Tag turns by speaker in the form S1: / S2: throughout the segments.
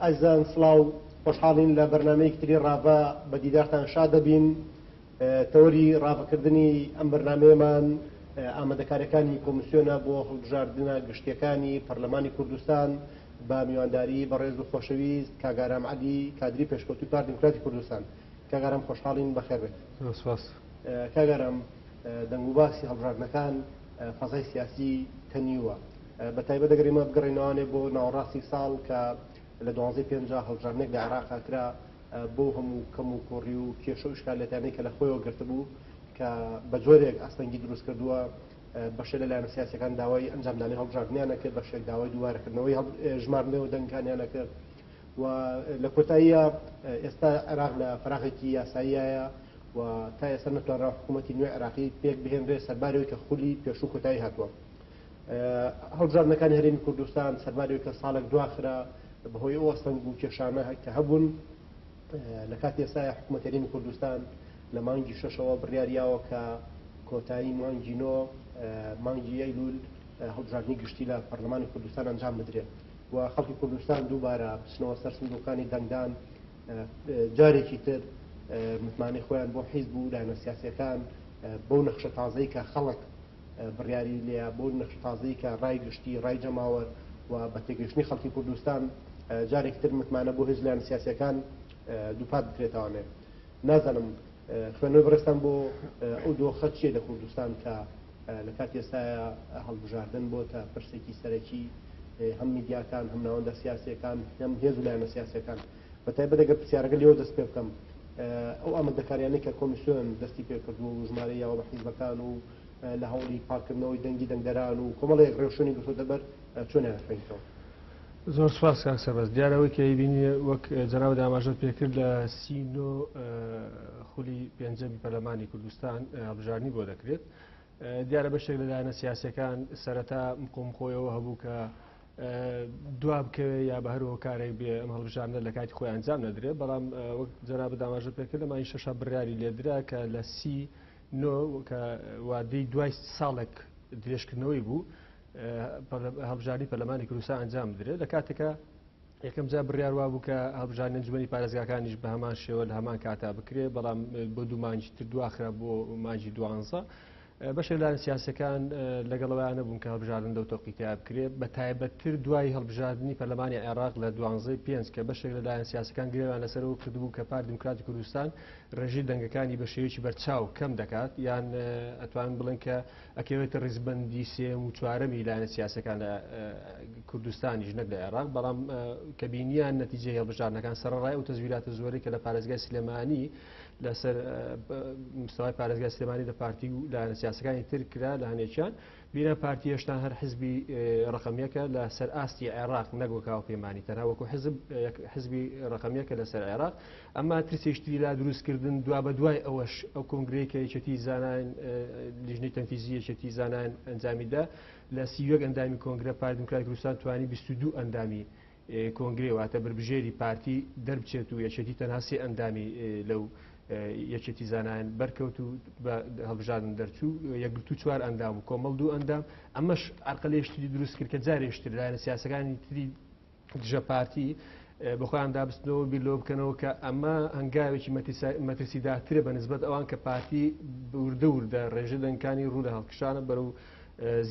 S1: ئازان سڵاو خۆشحاڵین لە بەرنامەیەکتری ڕاڤە بە دیدارتان شاد دەبین. تەوەری ڕاڤەکردنی ئەم بەرنامەیەمان ئامادەکاریەکانی کۆمیسیۆنە بۆ هەڵبژاردنە گشتیەکانی پەرلەمانی کوردستان بە میوانداری بەڕێز و خۆشەویست کاگارام عەلی کادری پێشکەوتووی پارتی دیموکراتی کوردستان. کاگارام خۆشحاڵین بەخێر بێت. کاگارام دەنگ و باسی هەڵبژاردنەکان فەزای سیاسی تەنیوە، بە تایبەت دەگەڕێمە بگەڕێنەوەانێ بۆ ناوەڕاستی ساڵ کە لە 12 هەڵبژاردنێک لە عێراق کرا بۆ هەموو کەم و کۆڕی و کێشە و شکالەتانەی کە لە خۆیەوە گرتبوو کە بە جۆرێک ئەستەنگی دروست کردووە. بەشێ لەلایەن سیاسیەکان داوای ئەنجامدانی هەڵبژاردنیانە کرد، بەشێک داوای دووبارەکردنەوەی ژمارنەوە دەنگەکانیانە کرد و لە کۆتاییە ئێستا عێراق لە فراغێکی یاساییایە و تا ئێستا نەتوانرا حکوومەتی نوێ عێراقی پێک بهێنرێ سەربارەوەی کە خولی پێشوو کۆتایی هاتووە. هەڵبژاردنەکانی هەرێمی کوردستان سەربارەوەی کە ساڵێک دواخرا بەهۆی ئەو ئەستەنگ و کێشانە کە هەبوون لە کاتی ئێستای حکوومەتی هەرێمی کوردستان لە مانگی شەشەوە بڕیاریاوە کە کۆتایی مانگی نۆ مانگی ئەیلول هەڵبژاردنی گشتی لە پەرلەمانی کوردستان ئەنجام بدرێت و خەڵکی کوردستان دووبارە بچنەوە سەر سندووقانی دەنگدان جارێکی تر متمانەی خۆیان بۆ حیزب و لایەنە سیاسیەکان بەو نەخشە تازەی کە خەڵک بڕیاری لێە بۆ نەخشە تازەی کە ڕای گشتی ڕای جەماوە و بە تێگەشتنی خەڵکی کوردستان جارێکی تر متمانە بۆ هێز لایەنە سیاسیەکان دووپات بکرێتەوەنێ. نازانم خوێنەوەی بەڕێستان بۆ ئەو دۆخە چیە لە کوردستان کە لە کاتی ئێستایە هەڵبژاردن بۆتە پرسێکی سەرەکی هەم میدیاکان هەم ناوەندە سیاسیەکان هەم هێز و لایەنە سیاسیەکان. بە تایبەت ئەگەر پرسیارەکە لێوە دەست پێ بکەم ئەو ئامادەکاریانەی کە کۆمیسیۆن دەستی پێکردووە و ژمارەی یاوە بە حیزبەکان و لە هەوڵی پاکردنەوەی دەنگی دەنگدەران و کۆمەڵێک ڕێوشێنی گرتووە دەبەر چۆنیان خوێنیتەوە؟
S2: زۆر سپاس کاک سەربەز. دیارەوەی کە بینی وەک جەناب داماژەت پێکرد لە سینۆ خولی پێنجەمی پەرلەمانی کوردستان هەڵبژاردننی بۆ دەکرێت. دیارە بەشێک لەلایەنە سیاسیەکان سەرەتا مقۆمخۆیەوە هەبوو کە دوا بکەوێ یا بە هەروە کارێک بێ ئەم هەڵبژاردنە لە کاتی خۆی ئەنجام نەدرێت، بەڵام وەک جەناب داماژەت پێکرد لەمای شەشە بڕیاری لێدرا کە لە نۆ کە وادەی دوای ساڵێک درێژکردنەوەی بوو هەڵبژاردننی پەرلەمانی کوردستان ئەنجام بدرێت. لە کاتێکە یەکەم جا بڕیار وا بوو کە هەڵبژاردنی ئەنجومەنی پارێزگاکانیش بە هەمان شێوە لە هەمان کاتا بکرێت، بەڵام بۆ دوو مانگی تر دواخرا بۆ مانگی 12. بەشێک لایەنە سیاسەکان لەگەڵەوەیان نەبوون کە هەڵبژاردن دەو تۆقیتیا بکرێت، بە تایبەتتر دوای هەڵبژاردننی پەرلەمانی عێراق لە 12/5 کە بەشێک لەلایەن سیاسەکان گرێوان لەسەرەوە کردبوو کە پارتی دیموکراتی کوردستان ڕێژی دەنگەکانی بە شێوەیەکی بەرچاو کەم دەکات، یان ئەتوانن بڵێن کە ئەکەوێتە ڕیزبەندی سێم و چوارەمی لایەنە سیاسەکان لە کوردستانیش نەک لە عێراق، بەڵام کە بینیان نەتیجەی هەڵبژاردنەکان سەرەڕای ئەو تەزویراتە زۆرەی کە لە پارێزگای سلێمانی لەسەر مستەوای پارێزگای سلێمانی لە پارتی و لایەنە سیاسەکانی تر کرا لە هەنێکیان بینە پارتی هێشتا هەر حزبی ڕقەمیەکە لە سەر ئاستی عێراق نەک وەک هاوپەیمانی تەنها وەکو حزبی ڕقەمیەکە لە سەر عێراق. ئەمما ترسێشتری لا دروستکردن دوا بە دوای ئەوەش ئەو کۆنگرەیەکە یەکێتی زانایان لیژنەی تەنفیزی یەکێتی زانایان ئەنجامیدا لە 31 ئەندامی کۆنگرە پارتی دیموکراتی کوردستان توانی 22 ئەندامی کۆنگرێ واتە بربژێری پارتی دەربچێت و یەکێتی تەنها 3 ئەندامی لەو یەکێتی زانایان بەرکەوت و هەڵبژاردن دەرچوو یەکگرتو 4 ئەندام و کۆمەڵ 2 ئەندام. ئەمەش عەرقەلێشتری دروست کرد کە جارێشتر لایەنە سیاسەکانی تری دژە پارتی بەخۆیان دابستنەوە بیرلەوە بکەنەوە کە ئەمە هەنگاوێکی مەترسیداترە بە نسبەت ئەوان کە پارتی وردە وردە ڕێژە دەنگەکانی ڕوو لە هەڵکشانە بەرەو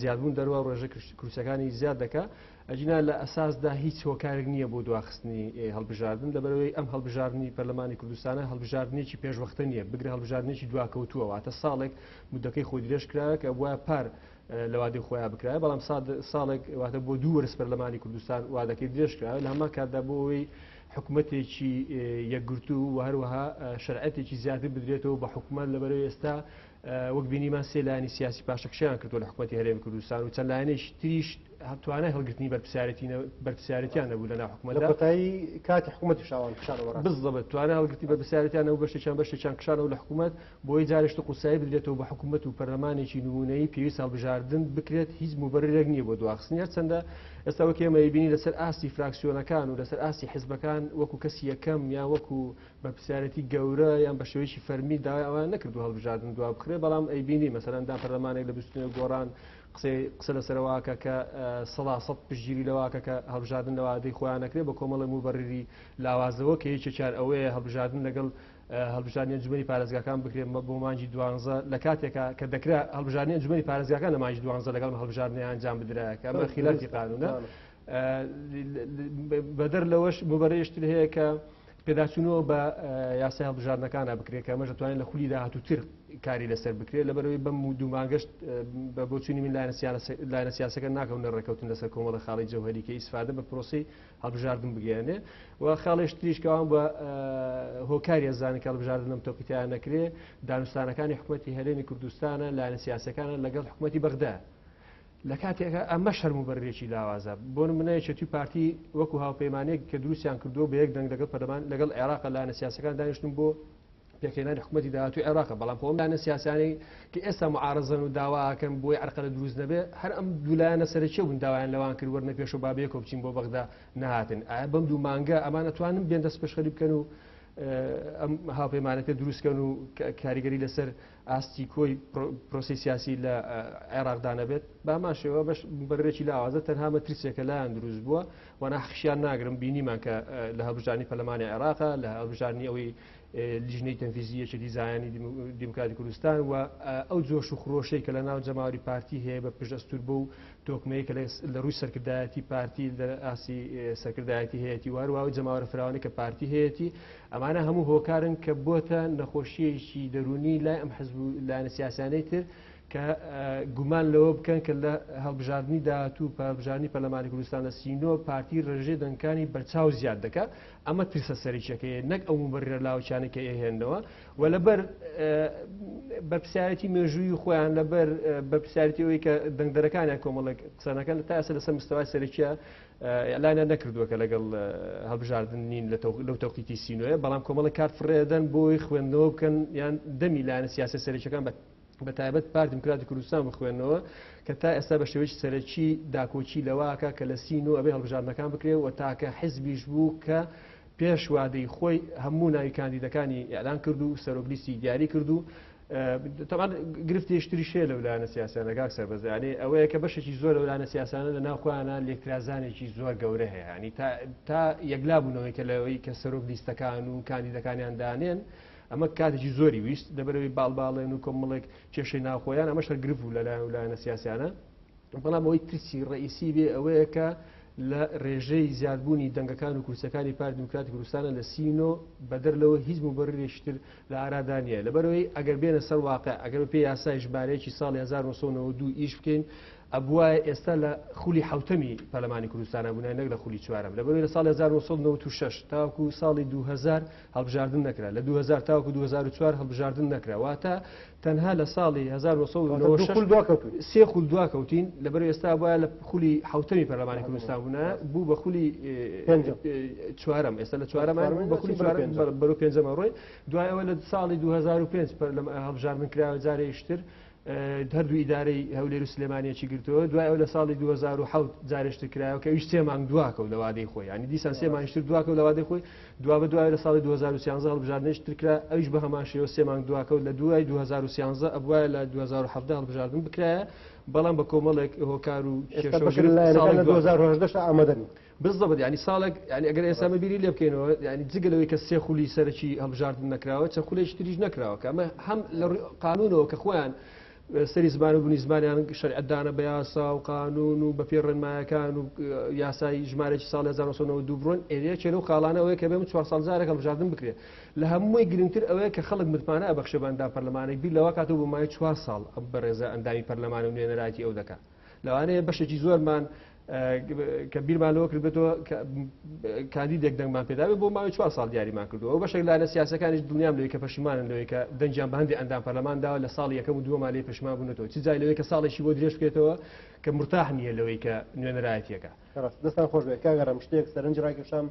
S2: زیادبوون دەروە ڕێژە کورسەکانی زیاد دەکا. ئەجینا لە ئەساسدا هیچ هۆکارێک نییە بۆ دواخستنی هەڵبژاردن، لەبەرەوەی ئەم هەڵبژاردننی پەرلەمانی کوردستانە هەڵبژاردنێکی پێشوەختە نییە، بگرە هەڵبژاردنێکی دواکەوتووە، واتە ساڵێک مودەکەی خۆی درێژ کرا کە وایە پار لە وادەی خۆیان بکرایە، بەڵام ساڵێک واتە بۆ 2 وەرز پەرلەمانی کوردستان وادەکەی درێژ کرا لە هەمان کاتدا بۆ ئەوەی حکوومەتێکی یەکگرتو و هەروەها شەرعەتێکی زیاتر بدرێتەوە بە حکوومەت. لەبەرەوەی ئێستا وەک بینیمان سێ لایەنی سیاسی پاشەکشیان کردووە لە حکوومەتی هەرێمی کوردستان و چەند لایەنێکی تریش توانای هەڵگرتنی بەرپرسیارەتیان نەبوو لەناو حکوومەتدا
S1: کۆتایی کاتی حکوومەتی شاوان کشانەوە
S2: بالضبط توانای هەڵگرتی بەرپرسیارەتیان نەبوو بەشێکیان کشانەوە لە حکوومەت بۆی جارێشتە قوسایی بدرێتەوە بە حکوومەت و پەرلەمانێکی نمونەیی پێویست هەڵبژاردن بکرێت هیچ مبەررێک نییە بۆ دواخستنی. هەرچەندە ئێستا وەک ئێمە بینی لەسەر ئاستی فراکسیۆنەکان و لەسەر ئاستی حیزبەکان وەکو کەسی یەکەم یان وەکو بەرپرسیارەتی گەورە یان بە شێوەیەکی فەرمی داوای ئەوان نەکردو هەڵبژاردن دوا بکرێت، بەڵام ئەیبینی مەسەلەن دان پەرلەمانێک لە 29 گۆڕان قسە لەسەرەوەکە کە سەد پشگیری لەواکە کە هەڵبژاردن لەوادەی خۆیان نەکرێت بە کۆمەڵە موبەرری لاوازەوە کە یەکێک چار ئەوەیە هەڵبژاردن لەگەڵ هەڵبژاردننی ئەنجومەنی پارێزگاکان بکرێت بۆ مانگی 12 لە کاتێکە کە دەکرا هەڵبژاردننی ئەنجومەنی پارێزگاکان لە مانگی 12 لەگەڵ هەڵبژاردننی ئەنجام بدرایە کە ئەمە خیلاتی قانونە بەدەر لەوەش موبەرەیەشتر هەیە کە پێداچوونەوە بە یاسای هەڵبژاردنەکانە بکرێت کە ئەمەش دەتوانێت لە خولی داهاتووتر کاری لەسەر بکرێت لەبەرەوەی بەم دوو مانگەشت بە بۆچوونی من لایەنە سیاسەکە ناکەونە ڕێکەوتن لەسەر کۆمەڵە خاڵی جەوهەری کە ئیسفادە بە پرۆسی هەڵبژاردن بگەێنێ و خاڵێش تریشکەوان بە هۆکاری ئەزانانی کە هەڵبژاردن لەم تۆقیتیان نەکرێت دانوستانەکانی حکوومەتی هەرێمی کوردستانە لایەنە سیاسەکانە لەگەڵ حکوومەتی بەغدا لە کاتێکە ئەمە شەرم و بەرێکی لاوازە بۆ منەیە توی پارتی وەکو هاوپەیمانەیەک کە دروستیان کردو بە یەک دەنگ لەگەڵ پەرلەمان لەگەڵ عێراق لایەنە سیاسەکان دانیشتن بۆ پێکهێنانی حکوومەتی داهاتووی عێراق بەڵام خۆم لایەنە سیاسانی کە ئێستا معارەزەن و داواکەن بۆی عەرقەلە دروست نەبێ هەر ئەم دوو لایەنە سەرچێ بوون داوایان لەوان کرد وەرنە پێش و بابەیە کۆ بچین بۆ بەغدا نەهاتن ئایا بەم دوو مانگە ئەمان ئەتوانن بێن دەست پێشخەری بکەن و ئەم هاوپەیمانەکە دروستکەن و کاریگەری لەسەر ئاستی کۆی پرۆسی سیاسی لە عێراقدا نەبێت باماشەوە بەش بەرێکی لاوازە تەنها مەتریسێکە لایەن دروست بووە وەنا خشیان ناگرم بینیمان کە لە هەڵبژاردننی پەرلەمانی عێراقا لە هەڵبژاردننی ئەوەی لیژنەی تەنفیزیەکی دیزایانی دیموکراتی کوردستان و ئەو جۆش و خڕۆشەی کە لە ناو جەماوەری پارتی هەیە بە پشتەستور بۆ و تۆکمەیە کە لە ڕووی سەرکردایەتی پارتی لە ئاسی سەرکردایەتی هەیەی وارواوی جەماوەرە فراوانی کە پارتی هەیەی ئەمانە هەموو هۆکارن کە بۆتە نەخۆشیەکی دەرونی لای ئەم حزب و لایەنە سیاسانەی تر کە گومان لەوە بکەن کە لە هەڵبژاردننی داهاتوو هەڵبژاردننی پەرلەمانی کوردستان لە سینۆ پارتی ڕێژێ دەنگەکانی بەرچاو زیاد دەکات ئەمە ترسە سەرچەکەیە نەک ئەو مبەررە لاوچانە کە ئێهێنەوە و لەبەر بەرپرسیارەتی مێژووی خۆیان لەبەر بەرپرسیارەتیەوەی کە دەنگدەرەکانیان کۆمەڵک قسانەکان تا ئێستا لەسەر مستەوای سەرچیە ئەلانە نەکردووە کە لەگەڵ هەڵبژاردن نین لەو تەوقیتی سینۆیە بەڵام کۆمەڵە کارت فڕێدەن بۆی خوێندنەوە بکەن یان دەمی لایەنە سیاسی سەرچەکان بە تایبەت پارتی دیموکراتی کوردستان بخوێنەوە کە تا ئێستا بە شێوەیەکی سەرەکی داکۆچی لەواکە کە لە سینۆ ئەبێ هەڵبژاردنەکان بکرێت و تاکە حیزبیش بوو کە پێش وادەی خۆی هەموو ناوی کاندیدەکانی ئەعلان کرد و سەرۆکلیستی دیاری کرد و تەمان گرفتێشتری شێ لە لایەنە سیاسانە گاک سەربەزانێ ئەوەیە کە بەشێکی زۆر لە لایەنە سیاسانە لە ناوخۆیانە لێکترازانێکی زۆر گەورە هەیە ینی تا یەکلا بوونەوەی کە لەوەی کە سەرۆکلیستەکان و کاندیدەکانیان دانێن ئەمە کاتێکی زۆری ویست دەبەرەوەی باڵباڵێن و کۆمەڵێک کێشەی ناوخۆیان ئەمەش گرف بوو لەلایەنە سیاسانە بەڵام ئەوەی ترسی ڕئیسی بێ ئەوەیە کە لە ڕێژەی زیادبوونی دەنگەکان و کورسەکانی پارتی دیموکراتی کوردستانە لە سینۆ بەدەر لەوە هیچ مبەررێکتر لە ئارادانیە لەبەرەوەی ئەگەر بێنە سەر واقع ئەگەر پێ یاسای ژمارەیەکی ساڵی 1992 ئیش بکەین ئەبووە ئێستا لە خولی حوتەمی پەرلەمانی کوردستانە بوونای نەک لە خولی چوارەم لەبەرەوەی لە ساڵی 1996 تاوەکو ساڵی 2000 هەڵبژاردن نەکرا لە 2000 تاوەکو 2004 هەڵبژاردن نەکرا واتە تەنها لە ساڵی 1996 سێ خول دواکەوتین لەبەرەوەی ئێستا بووە لە خولی حوتەمی پەرلەمانی کوردستان بوونە بوو بە خولی چوارەم ئێستا لە چوارەمان بوو بە خولی چوارەم بەرەو پێنجەمە ڕۆی دوای ئەوە لە ساڵی 2005 هەڵبژاردن کراوە جارێکتر هەردوو ئیدارەی هەولێر و سلێمانیەکی گرتەوە دوای ئەو لە ساڵی 2007 جارێشتر کرایەوە کە ویش سێ مانگ دواکەوت لە وادەی خۆی ینی دیسان سێ مانگتر دواکەوت لە وادەی خۆی دوا بە دوای لە ساڵی 2013 هەڵبژاردنێشتر کرا ئەویش بە هەمان شێوە سێ مانگ دواکەوت لە دوای 2013 ئەبووە لە 2017 هەڵبژاردن بکرایە بەڵام بە کۆمەڵێک هۆکار و
S1: کێشە 2010 ئامادەن
S2: بالضبط ینی ساڵێک ینی ئەگەر ئێستا بیری لێ بکەینەوە ینی جگەلەوەی کە سێ خولی سەرەکی هەڵبژاردن نەکراوە چەند خولێکی تریش نەکراوە کە ئەمە هەم لە قانونەوە کە خۆیان سەری زمان و بوونی زمانیان شەریعەتدانە بە یاسا و قانون و بە پێ ڕێنمایەکان و یاسای ژمارەی ساڵ 1992 بڕۆن ئێرە چێنە و خاڵانەوەی کە بێم 4 ساڵجارێک هەڵبژاردن بکرێت لە هەمووی گرنگتر ئەوەیە کە خەڵک متمانە ئەبەخشە بەندام پەرلەمانێک بیر لەوە کاتەوە بۆ مای 4 ساڵ بەڕێزە ئەندامی پەرلەمان و نوێنەرایەتی ئەو دەکات لەوانەیە بەشێکی زۆرمان کە بیرمانەوە کردبێتەوە کاندیدێک دەنگمان پێداوێت بۆ ماوەی 4 ساڵ دیاریمان کردووە ئەو بەشێک لایەنە سیاسەکانیش دڵنیام لەوەی کە پەشیمانن لەوەی کە دەنجیان بە هەندێک ئەندام پەرلەمان داوە لە ساڵی یەکەم و دووەما لێ پەشیمان بوونەوە چ جای لەوەی کە ساڵێکی بۆ درێژ بکرێتەوە کە مرتاح نییە لەوەی کە نوێنەرایەتیەکە
S1: دەستان خۆش بێت کاگەڕم شتێک سەرنج ڕاکێشام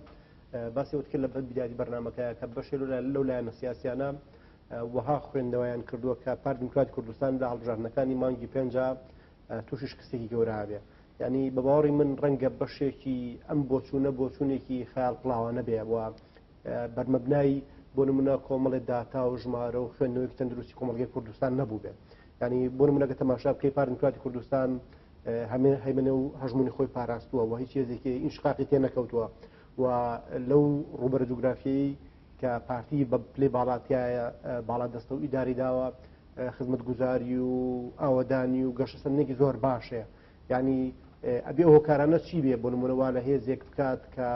S1: باسی وت کرد لە بیداری بەرنامەکەیە کە بەشێ لەو لایەنە سیاسیانە وەها خوێندەوەیان کردووە کە پارتی دیموکراتی کوردستان لە هەڵبژاردنەکانی مانگی پێنجا تووشی شکستێکی گەورە هەبێ ینی بە باوەڕی من ڕەنگە بەشێکی ئەم بۆچوونێکی خەیاڵ پڵاوانە بێ وە بەرمەبنایی بۆ نمونە کۆمەڵی داتا و ژمارە و خوێندنەوەی تەندروستی کۆمەڵگەی کوردستان نەبوو بێ ینی بۆ نمونەگە تەماشا بکەی پارتی دیموکراتی کوردستان هەیمنە و هەژمونی خۆی پاراستووە و هیچ هێزێکی ئینشقاقی تێ نەکەوتووە و لەو ڕوبەرە جوگرافیایی کە پارتی بە پلێ باڵاتیایە باڵا دەستە و ئیداری داوە خزمەتگوزاری و ئاوەدانی و گەشتسەندێکی زۆر باشەیە یعنی ئەبێ هۆکارانە چی بێ بۆ نمونەوە لە هێزێک بکات کە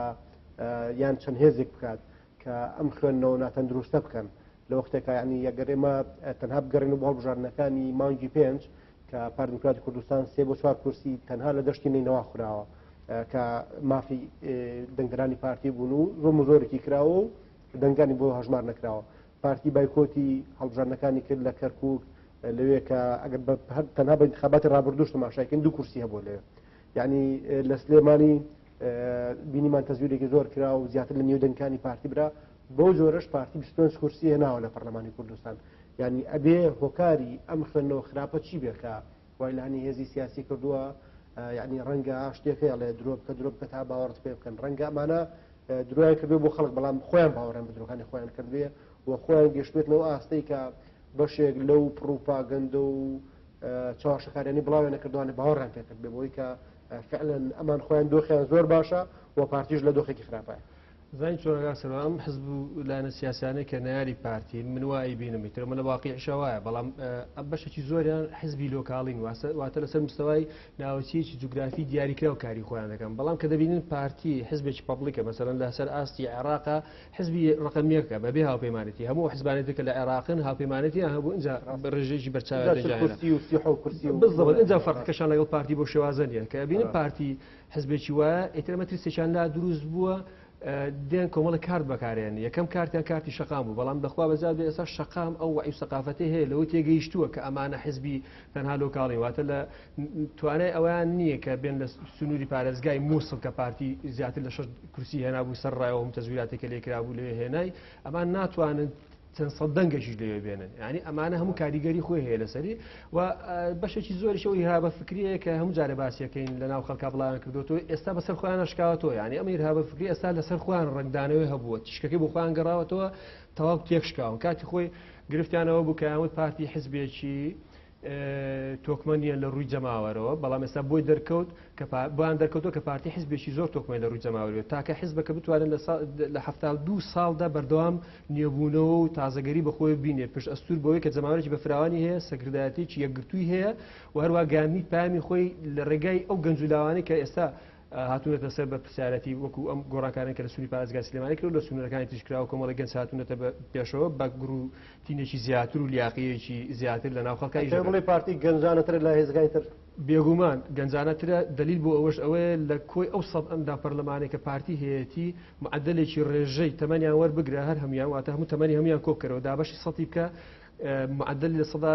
S1: یان چەند هێزێک بکات کە ئەم خوێندنەوە ناتەندروستە بکەن لە وەختێکە ینی یەگەر ئێمە تەنها بگەڕێن و بۆ هەڵبژاردنەکانی مانگی 5 کە پارتی دیموکراتی کوردستان 3 بۆ 4 کورسی تەنها لە دەشتی نینەوە خوراوە کە مافی دەنگدرانی پارتی بوون و زۆرێکی کراوە و دەنگانی بۆ هەژمار نەکراوە پارتی بایکۆتی هەڵبژاردنەکانی کرد لە کەرکووک لەوێ کە ئەگەر تەنها بە انتخاباتی ڕابردوش تەماشاکردن 2 کورسی هەبوو لێ یعنی لە سلێمانی بینیمان تەزویرێکی زۆر کرا و زیاتر لە نێودەنگەکانی پارتی برا بۆ زۆرش پارتی 25 کورسی هێناوە لە پەرلەمانی کوردستان یعنی ئەبێ هۆکاری ئەم خوێندنەوە خراپە چی بێکە وای لە هەنی هێزی سیاسی کردووە یعنی ڕەنگە شتێکی لە درۆ بکە درۆ بکە تا باوەڕت پێ بکەن ڕەنگە ئەمانە درۆیان کردو بۆ خەڵک بەڵام خۆیان باوەڕیان بە درۆکانی خۆیان کردوێ و خۆیان گەشتێتەوە ئاستەی کە بەشێک لەو پروپاگەندە و چاوەشەکاریانی بڵاوێنە کردوانە باوەڕیان پێ کرد بێ بۆی کە فعلا ئەمان خۆیان دۆخیان زۆر باشە و پارتیش لە دۆخێکی خراپە
S2: زین چۆنەگا سەرۆم حزب و لایەنە سیاسیانەی کە نەیاری پارتین من وای بینم تر من لە واقعیشە وایە بەڵام بەشێکی زۆریان حزبی لۆکاڵین واتە لەسەر مستەوای ناوچیەکی جوگرافی دیاریکرا و کاری خۆیان دەکەن بەڵام کە دەبینن پارتی حزبێکی پەبلیکە مەسەرەن لەسەر ئاستی عێراقا حزبی ڕقمیەکە بەبێ هاوپەیمانێتی هەموو حزبانێتی کە لە عێراقن هاوپەیمانێتی هەبوو اینجا ڕێژێکی بەرچاوی بالضبط اینجا فەرقەکەشان لەگەڵ پارتی بۆ شێوازە نیە کە بینن پارتی حزبێکی وایە ئێتر مەترسێکیان لا دروست بووە دێن کۆمەڵە کارت بەکارێن یەکەم کارتیان کارتی شەقام بوو بەڵام دەخوا بەزار بێ ئێستا شەقام ئەو وعی سەقافەتی هەیە لەوە تێگەیشتووە کە ئەمانە حزبی تەنها لۆکاڵی واتە لە توانای ئەویان نییە کە بێن لە سنووری پارێزگای مووسڵ کە پارتی زیاتر لە 6 کورسی هێنابوو سەر ڕایەوە تەزویراتێکە لێکرابوو لێ هێنای ئەمان ناتوانن چەند سەد دەنگەشی لێوێ بێنن ینی ئەمانە هەموو کاریگەری خۆی هەیە لەسەری و بەشێکی زۆریشەوە ئیرهابە فکریەیە کە هەموو جارە باسیەکەین لە ناو خەڵکا بڵاویان کردوەوە ئێستا بەسەر خۆیان شکاوەتەوە ینی ئەمە ئیرهابە فکری ئێستا لەسەر خۆیان ڕنگدانەوەی هەبووە تیشکەکەی بۆ خۆیان گەڕاوەتەوە تەواو تێک شکاون کاتی خۆی گرفتیانەوە بوو کە یامەت پارتی حزبێکی تۆکمەنیە لە ڕووی جەماوەرەوە بەڵام ئێستا بۆی دەرکەوت کە بۆیان دەرکەوتەوە کە پارتی حزبێکی زۆر تۆکمەنی لە ڕووی جەماوەرەوە تاکە حزبەکە بتوانن لە 72 ساڵدا بەردەوام نێبوونەوە و تازەگەری بەخۆی بینێ پشت ئەستور بەوەی کە جەماوەرێکی بە فراوانی هەیە سەکردایەتێکی یەکگرتووی هەیە و هەروە گامی پامی خۆی لە ڕێگای ئەو گەنجولاوانەی کە ئێستا هاتوونەتە سەر بە پرسیارەتی وەکو ئەم گۆڕانکارن کە لە سووری پارێزگای سلێمانی کرد لە سنوورەکانی تیشکرا و کۆمەڵی گەنج هاتوونەتە پێشەوە بە گروتینێکی زیاتر و لیاقیەکی زیاتر لە ناو خەڵکای
S1: بڵێ پارتی گەنجانەتر لە هێزگای تر
S2: بێگومان گەنجانەترە دلیل بۆ ئەوەش ئەوەیە لە کۆی ئەو سەد ئەمدا پەرلەمانێک کە پارتی هەیەتی معدلێکی ڕێژەی تەمەنیان وەربگرە هەر هەمیان واتە هەموو تەمەنی هەمیان کۆکەرەوە دابەشی سەتی بکە معدل لە سەدا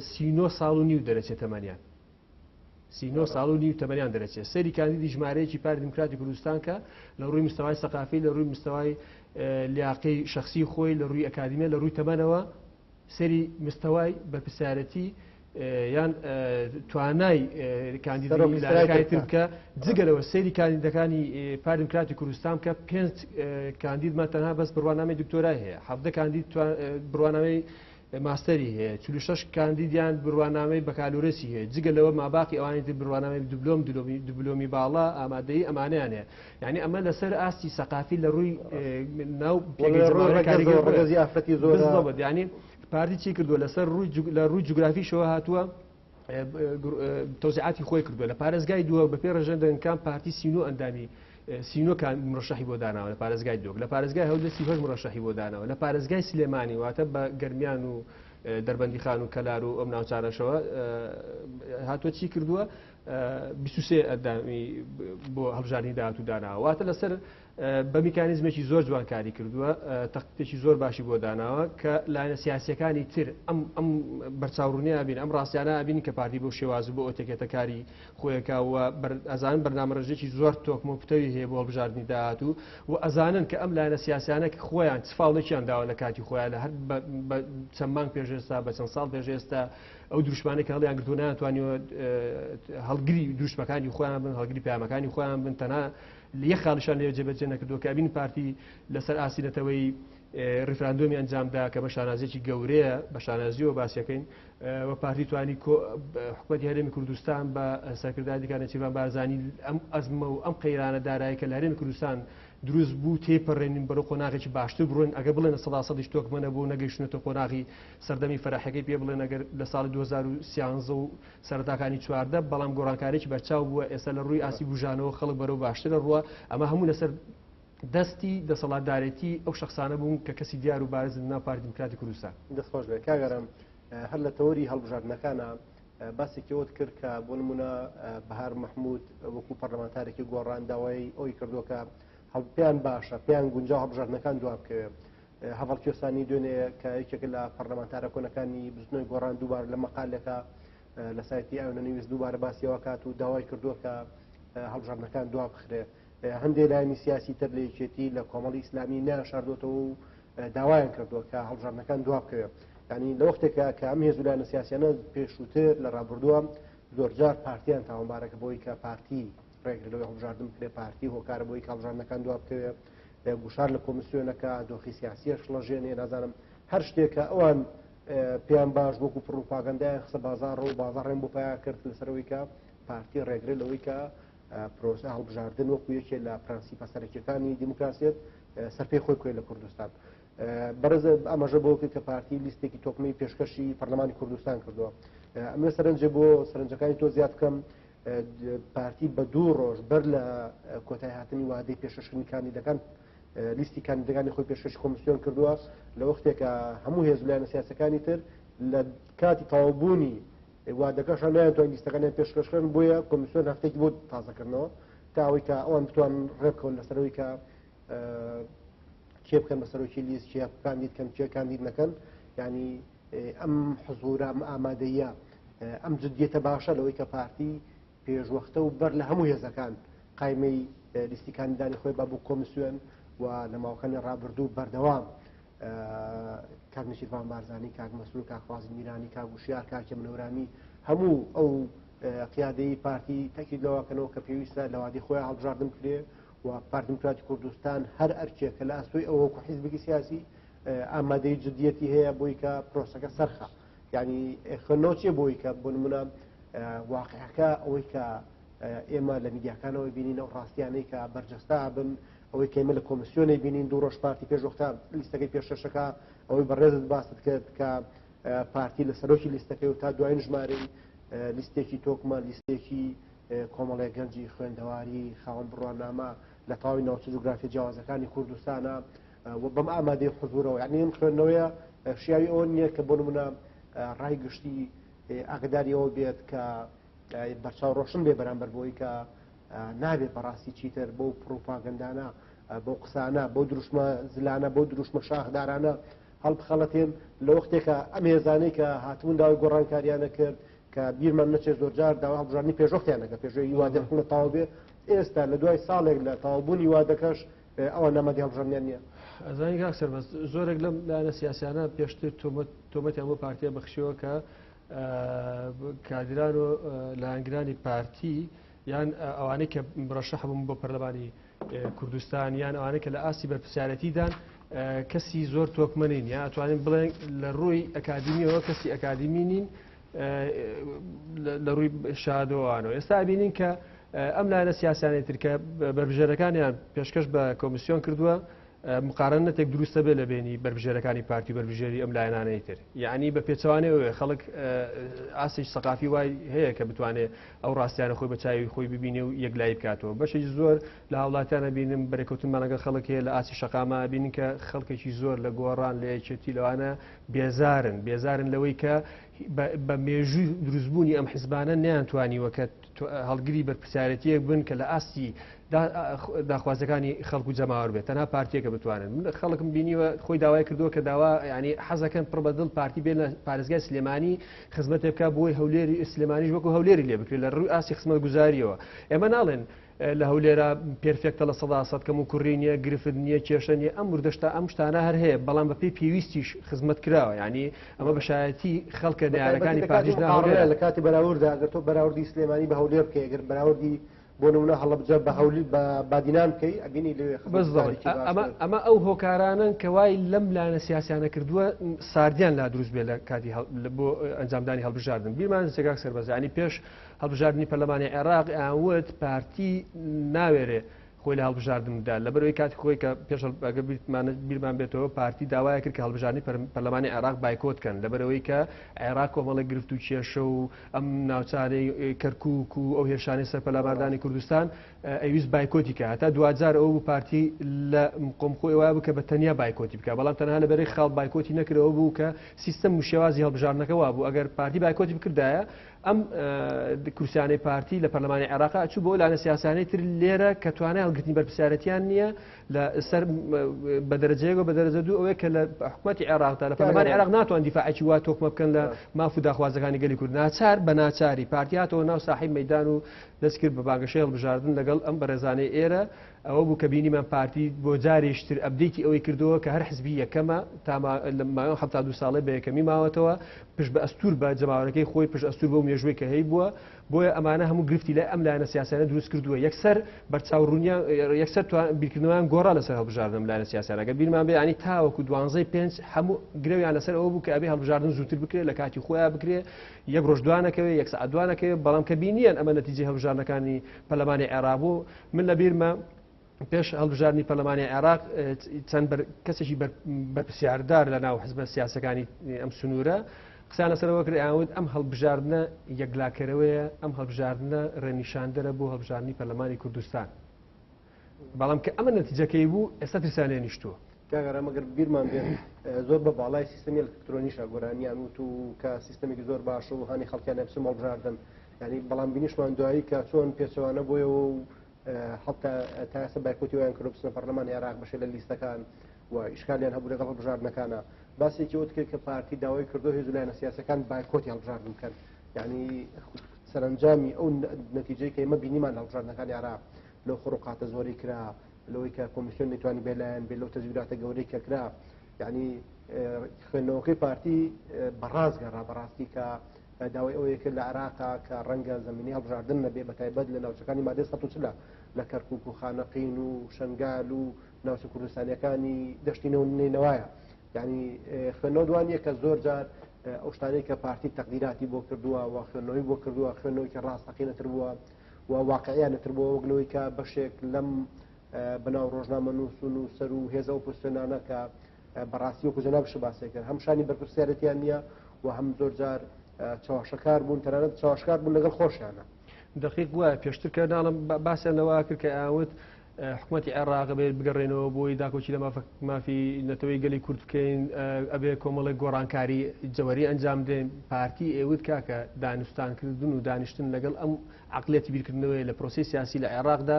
S2: 39 ساڵ و نیو دەرەچێت تەمەنیان 39 ساڵ و نیو تەمەنیان دەرەچێت سەری کاندیدی ژمارەیەکی پارتی دیموکراتی کوردستان کە لە ڕووی مستەوای سەقافی لە ڕووی مستەوای لیاقەی شەخسی خۆی لە ڕووی ئەکادیمیە لە ڕووی تەمەنەوە سەری مستەوای بەرپرسیارەتی یان توانای کاندیدەکانی تر بکە جگەرەوە سەیری کاندیدەکانی پارتی دیموکراتی کوردستان کە 5 کاندیدمان تەنها بەس بڕوانامەی دکتۆرای هەیە 7 کاندید بڕوانامەی ماستەری هەیە 46 کاندیدیان بڕوانامەی بەکالورەسی هەیە جگە لەوە ماباقی ئەوانی تر بڕوانامەی دوبلۆمی باڵا ئامادەی ئەمانیان هەیە یعنی ئەمە لەسەر ئاستی سەقافی لە ڕووی ناو
S1: ڕێگەزی ئافرەتی زۆر
S2: ینی پارتی چی کردووە لەسەر لە ڕووی جوگرافیشەوە هاتووە تەوزیعاتی خۆی کردووە لە پارێزگای دووە بە پێ ڕێژەندەکان پارتی سینۆ ئەندامی سینۆکان مرشحی بۆ داناوە لە پارێزگای دۆک لە پارێزگای هەولێر 30 مرشحی بۆ داناوە لە پارێزگای سلێمانی واتە بە گەرمیان و دەربەندی خان و کەلار و ئەم ناوچارەشەوە هاتووە چی کردووە 23 ئەندامی بۆ هەڵبژاردننی داهات و داناوە واتە لەسەر بە میکانیزمێکی زۆر جوانکاری کردووە تەقتێکی زۆر باشی بۆ داناوە کە لایەنە سیاسیەکانی تر ئەم بەرچاوڕوونیە بین ئەم ڕاستیانە بینی کە پارتی بۆ شێواز بۆ ئۆتێکێتەکاری خۆیەکەوە ئەزان بەرنامەڕێژێکی زۆر تۆکمە پتەوی هەیە بۆ هەڵبژاردننی داهات و ئەزانن کە ئەم لایەنە سیاسیانە خۆیان چفاڵێکیان داوە لە کاتی خۆیان لە هەر چەند مانگ پێشێستا بە چەند ساڵ پێشێستا ئەو دروشمانێک کە هەڵیان گرتووە ناتوانیوە هەڵگری دروشمەکانی خۆیان بن هەڵگری پامەکانی خۆیان بن تەنها یەک خاڵیشان لێ جێبەجێ نەکردووە کە بین پارتی لەسەر ئاسیلەتەوەی ڕیفراندۆمی ئەنجامدا کە بە شانازێکی گەورەیە بە شانازیەوە باسیەکەین و پارتی توانی حکوومەتی هەرێمی کوردستان بە سەرکردای دیکانە چیروان بارزانی ئەم ئەزمە و ئەم قەیرانە دارایی کە لە هەرێمی کوردستان دروست بوو تێپەڕێنین بەرەو قۆناغێکی باشتر بڕۆین ئەگە بڵێن 100% تۆکمەنە بۆ نەگەیشتنەوە قۆناغی سەردەمی فەراحەکەی پێ بڵێن ئەگەر لە ساڵی 2013 و سەرەتاکانی چواردە بەڵام گۆڕانکارێکی بەرچاو بووە ئێستا لە ڕووی ئاسی بژانەوە خەڵک بەرەو باشترە ڕووە ئەمە هەموو لەسەر دەستی دەسەڵاتدارێتی ئەو شخصانە بوون کە کەسی دیار و بارز ناو پارتی دموکراتی کوردستان.
S1: دەستخۆش بێ کاگەرم هەر لە تەوەری هەڵبژاردنەکانە باسێکەوەت کرد کە بۆ نمونە بەهار مەحموود وەکو پەرلەمانتارێکی گۆڕان داوای ئەوی کردووە کە هەڵپیان باشە پێیان گونجاو هەڵبژاردنەکان دوام بکەوێت. هەڤڵ کێسانی دوێنێ کە یەکێک لە پەرلەمانتارە کۆنەکانی بزنەوەی گۆڕان دووبار لە مەقالێکە لە سایتی ئاوێنە نوویست دووبارە باسیەوە کات و داوای کردووە کە هەڵبژاردنەکان دوام بخرێت. هەندێک لایانی سیاسی تر لە یەکێتی لە کۆمەڵی ئیسلامی ناشاردوێتەوە و داوایان کردووە کە هەڵبژاردنەکان دوام بکەوێت. ینی لە وەختێکە کە ئەم هێز و لایەنە سیاسیانە پێشووتر لە ڕابردووە زۆرجار پارتیان تاوانبارەکە بۆی کە پارتی ڕێگرلەوەی هەڵبژاردن بکرێ پارتی هۆکارە بۆی کە هەڵبژاردنەکان دوام بکەوێت گوشار لە کۆمیسیۆنەکە دۆخی سیاسیەش لەژێنێ نازانم هەر شتێکە ئەوان پێیان باش وەکو پڕوپاگەندایان خسە بازار و بازاڕێن بۆ پیا کرد لەسەرەوەی کە پارتی ڕێگرێت لەوەی کە پرۆسە هەڵبژاردن وەکو یەکێ لە پرەنسیپە سەرەکیەکانی دیموکراسیەت سەرپێی خۆی کوێ لە کوردستان. بەرز ئەمەژە بۆ کرد کە پارتی لیستێکی تۆکمەی پێشکەشی پەرلەمانی کوردستان کردووە. ئەمە سەرنجە بۆ سەرنجەکانی تۆ زیاد بکەم پارتی بە 2 ڕۆژ بەر لە کۆتای هاتنی وادەی پێشکەشکردنی کاندیدەکان لیستی کاندیدەکانی خۆی پێشکەشی کۆمیسیۆن کردووە لە وەختێکە هەموو هێز و لایەنە سیاسەکانی تر لە کاتی تەواوبوونی وادەکەشان نایەتوان لیستەکانیان پێشکەشکردن بۆیە کۆمیسیۆن هەفتێکی بۆ تازەکردنەوە تا ئەوەی کە ئەوان بتوان ڕێبکەون لەسەرەوەی کە کێ بکەن بەسەرۆکی لیست کێ کاندید کەن کێ کاندید نەکەن ینی ئەم حزورە ئەم ئامادەیە ئەم جدیەتە باشە لەوەی کە پارتی پێشوەختە و بەر لە هەموو هێزەکان قایمەی لیستی کاندیدانی خۆی با بوو کۆمیسیۆن و لە ماوەکانی ڕابردوو بەردەوام کاک نەشیروان بارزانی کاک مەسرور کاک خوازی میرانی کاک وشیار کاک منەورامی هەموو ئەو قیادەی پارتی تاکید لەوەکەنەوە کە پێویستە لە وادەی خۆیان هەڵبژاردن بکرێ و پارتی دموکراتی کوردستان هەر ئەرکێکە لە ئەستۆی ئەوە وەکو حیزبێکی سیاسی ئامادەی جدیەتی هەیە بۆی کە پرۆسەکە سەرخە ینی خوێندنەوە بۆی کە بۆ نمونە واقعەکە ئەوەی کە ئێمە لە میدیاکانەوەی بینین ئەو ڕاستیانەی کە بەرجەستا بن ئەوەی کەمە لە کۆمیسیۆنی بینین 2 ڕۆژ پارتی پێشوەختە لیستەکەی پێشەشەکە ئەوەی بەڕێزت باست کرد کە پارتی لە سەرۆکی لیستەکەی و تا دوایین ژمارەی لیستێکی تۆکمە لیستێکی کۆمەڵی گەنجی خوێندەواری خاوەن بڕوانامە لە تاوی ناوچە جوگرافی جیاوازەکانی کوردستانە و بەم ئامادەی حضورەوە یعنی ئەم خوێندنەوەیە شیاوی ئەوە نییە کە بۆ نمونە ڕای گشتی ئاگداری ئەوە بێت کە بەرچاو ڕۆشن بێ بەرامبەر بۆی کە نابێت بەڕاستی چیتر بۆ پرۆپاگەندانە بۆ قسانە بۆ دروشمە زلانە بۆ دروشمە شاخدارانە هەڵبخەڵەتێن لە وەختێکە ئەم هێزانەی کە هاتوون داوای گۆڕانکاریانە کرد کە بیرمان نەچێت زۆرجار داوا هەڵبژاردننی پێشوەختیانەکە پێشەوەی وادەکردنە تەواو بێ ئێستا لە دوای ساڵێک لە تەواوبوونی وادەکەش ئەوە نەمەدی هەڵبژاردنیان نییە.
S2: ئەزانی کاک سەربەز زۆرێک لەم لایەنە سیاسیانە پێشتر تۆمەتیان بۆ پارتیە بەخشیەوە کە کادران و لایەنگرانی پارتی یان ئەوانەی کە مرەشەح بوون بۆ پەرلەمانی کوردستان یان ئەوانەی کە لە ئاسی بەرپرسیارەتیدان کەسی زۆر تۆکمەنین یا ئەتوانین بڵێن لە ڕووی ئەکادمیەوە کەسی ئەکادمی نین لە ڕووی شادۆوانەوە. ئێستا بینین کە ئەم لایەنە سیاسیانەی تر کە بەربژێرەکانیان پێشکەش بە کۆمیسیۆن کردووە مقارنەتێک دروستە بێ لە بینی بەربژێرەکانی پارتی بەربژێری ئەم لایەنانەی تر یعنی بە پێچەوانەوە خەڵک ئاسیش سەقافی وای هەیە کە بتوانێت ئەو ڕاستیانە خۆی بە چاوی خۆی ببینێ و یەکلایی بکاتەوە. بەشێکی زۆر لە هاوڵاتیانە بینم بەرەکەوتنمان لەگەڵ خەڵک هەیە لە ئاسی شەقامە بینین کە خەڵکێکی زۆر لە گۆڕان لە یەکێتی لەوانە بێزارن لەوەی کە بە مێژووی دروستبوونی ئەم حیزبانە نەیانتوانیوە کە هەڵگری بەرپرسیارەتیەک بن کە لە ئاستی داخوازەکانی خەڵک و جەماوەر بێت تەنها پارتیەکە بتوانن. خەڵکم بینیوە خۆی داوای کردووە کە داوا ینی حەزەکەن پڕ بەدڵ پارتی بێن لە پارێزگای سلێمانی خزمەتێ بکە بۆی هەولێری سلێمانیش وەکو هەولێری لێ بکرێت لە ڕووی ئاسی خزمەت گوزاریەوە. ئێمە ناڵێن لە هەولێرە پێرفێکتە لە 100% کەم و کوڕی نییە گرفت نییە کێشە نیە ئەم وردەشتا ئەم شتانە هەر هەیە بەڵام بە پێی پێویستیش خزمەت کراوە ینی ئەمە بەشایەتی خەڵکە دیارەکانی پارتیش
S1: لە کاتی بەراوردا ئەگەر تۆ بەراوردی سلێمانی بە هەولێر بکەی ئەگەر بەراوردی بۆ نمونە هەڵەبجە بە هەولی بە بادینان بکەی ئەبینی لێ
S2: ئەمە ئەو هۆکارانن کە وای لەم لایەنە سیاسیانە کردووە ساردیان لا دروست بێ لە کاتی بۆ ئەنجامدانی هەڵبژاردن بیرمان سێگاک سەربەزانی پێش هەڵبژاردننی پەرلەمانی عێراق ئاوت پارتی ناوێرێ خۆی لە هەڵبژاردندا لەبەرەوەی کاتی خۆی کە پێش بیرمان بێتەوە پارتی داوای کرد کە هەڵبژاردننی پەرلەمانی عێراق بایکۆتکەن لەبەرەوەی کە عێراق کۆمەڵی گرفت و کێشە و ئەم ناوچانەی کەرکووک و ئەو هێرشانەی سەر پەرلەماندانی کوردستان ئەویست بایکۆتی کە هەتا دوجار ئەو بوو پارتی لە قۆمخۆی وایە بوو کە بە تەنیا بایکۆتی بکە بەڵام تەنها لەبەرەی خاڵ بایکۆتی نەکرەوە بوو کە سیستەم و شێوازی هەڵبژاردنەکە وا بوو ئەگەر پارتی بایکۆتی بکردایە ئەم کورسیانەی پارتی لە پەرلەمانی عێراق چوو بۆ لایەنە سیاسانەی تر لێرە کە توانای هەڵگرتنی بەرپرسیارەتیان نییە لە سەر بە دەرەجەیەک و بە دەرەجە دوو ئەوەیە کە لە حکوومەتی عێراقدا لە پەرلەمانی عێراق ناتوان دیفاعی وا تۆکمە بکەن لە ماف و داخوازەکانی گەلی کورد ناچار بە ناچاری پارتیاتەوە ناو ساحیب مەیدان و دەست کرد بە بانگەشەی هەڵبژاردن لەگەڵ ئەم بەڕێزانەی ئێرە ئەوە بوو کە بینیمان پارتی بۆ جارێشتر ئەبدەیتی ئەوەی کردەوە کە هەر حزبی یەکەمە لە مایۆ 72 ساڵی بە یەکەمی ماوەتەوە پشت بە ئەستور بە جەماوەکەی خۆی پشت ئەستور بۆ مێژوەی کە هەی بووە بۆیە ئەمانە هەموو گرفتی لە ئەم لایەنە سیاسانە دروست کردووە یەکسەر بەرچاوڕوونیان یەکسەر بیرکردنەوەیان گۆڕا لەسەر هەڵبژاردن لایەنە سیاسانەکە بیرمان بێ ینی تاوەکو 12 هەموو گرەویان لەسەر ئەوە بوو کە ئەبێ هەڵبژاردن زووتر بکرێت لە کاتی خۆیان بکرێت یەک ڕۆژ دوانەکەوێت یەک سەعات دوانەکەوێت بەڵام کە بینیان ئەمە نەتیجەی هەڵبژاردنەکانی پەرلەمانی عێراق بوو من لە بیرمە پێش هەڵبژاردننی پەرلەمانی عێراق چەند کەسێکی بەرپرسیاردار لە ناو حزبە سیاسەکانی ئەم سنوورە قسان لەسەرەوە کرد ئاوت ئەم هەڵبژاردنە یەکلاکەرەوەیە ئەم هەڵبژاردنە ڕێنیشاندەرە بۆ هەڵبژاردننی پەرلەمانی کوردستان بەڵام کە ئەمە نەتیجەکەی بوو ئێستا ترسانێ نیشتووە
S1: کاگەرامەگەر بیرمان بێت زۆر بە باڵای سیستەمی ئەلکترۆنیشە گۆرانیان وت و کە سیستەمێکی زۆر باش و هەانی خەڵکیان نەبسم هەڵبژاردن ینی بەڵام بینیشمان دوایی کە چۆن پێچەوانە بۆیەوە و حتا تاسە بایکۆتی ویان کرد بچنە پەرلەمانی عێراق بەشێ لە لیستەکان و ئیشکالیان هەبوو لەگەڵ هەڵبژاردنەکانە باسێکی وت کرد کە پارتی داوای کردو هێز لایەنە سیاسەکان بایکۆتی هەڵبژاردن بکەن یعنی سەرنجامی ئەو نەتیجەی کە ئێمە بینیمان لە هەڵبژاردنەکانی عێراق لەو خڕوقاتە زۆری کرا لەوەی کە کۆمیسیۆن نەیتوانی بێلایەن بێ لەو تەزویراتە گەورەی کە کرا یعنی خوێندنەوەکەی پارتی بەڕازگەڕا بەڕاستی کە داوای ئەوەیە کرد لە عێراقا کە ڕەنگە زەمینی هەڵبژاردن نەبێ بەتایبەت لە ناوچەکانی مادەی ١40 لە کەرکووک و خانەقین و شنگال و ناوچە کوردستانیەکانی دەشتینەوە نینەوەیە یعنی خوێندنەوە دوانیە کە زۆر جار ئەو شتانەی کە پارتی تەقدیراتی بۆ کردووە و خوێندنەوەی بۆ کردووە خوێندنەوەی کە ڕاستەقینەتر بووە و واقعیانەتر بووە وەگلەوەی کە بەشێک لەم بەناو ڕۆژنامە نووسون و سەر و هێزە و پستێنانە کە بەڕاستی وەکو جەنابش باسێ کرد هەم شانی بەرپرسیارەتیان نییە و هەم زۆر جار چاوەشەکار بوون تەنانەت چاوەشکار بوون لەگەڵ خۆشیانە
S2: دقیق وایە پێشتر کە ناڵم باسییان لەوە کرد کە ئاوت حکوومەتی عێراق بێت بگەڕێنەوە بۆی داکۆچی لە مافی نەتەوەی گەلی کورد بکەین ئەبێ کۆمەڵی گۆڕانکاری جەوەری ئەنجام دێن پارتی ئێوت کاکە دانوستانکردن و دانیشتن لەگەڵ ئەم عقلێتی بیرکردنەوەی لە پرۆسی سیاسی لە عێراقدا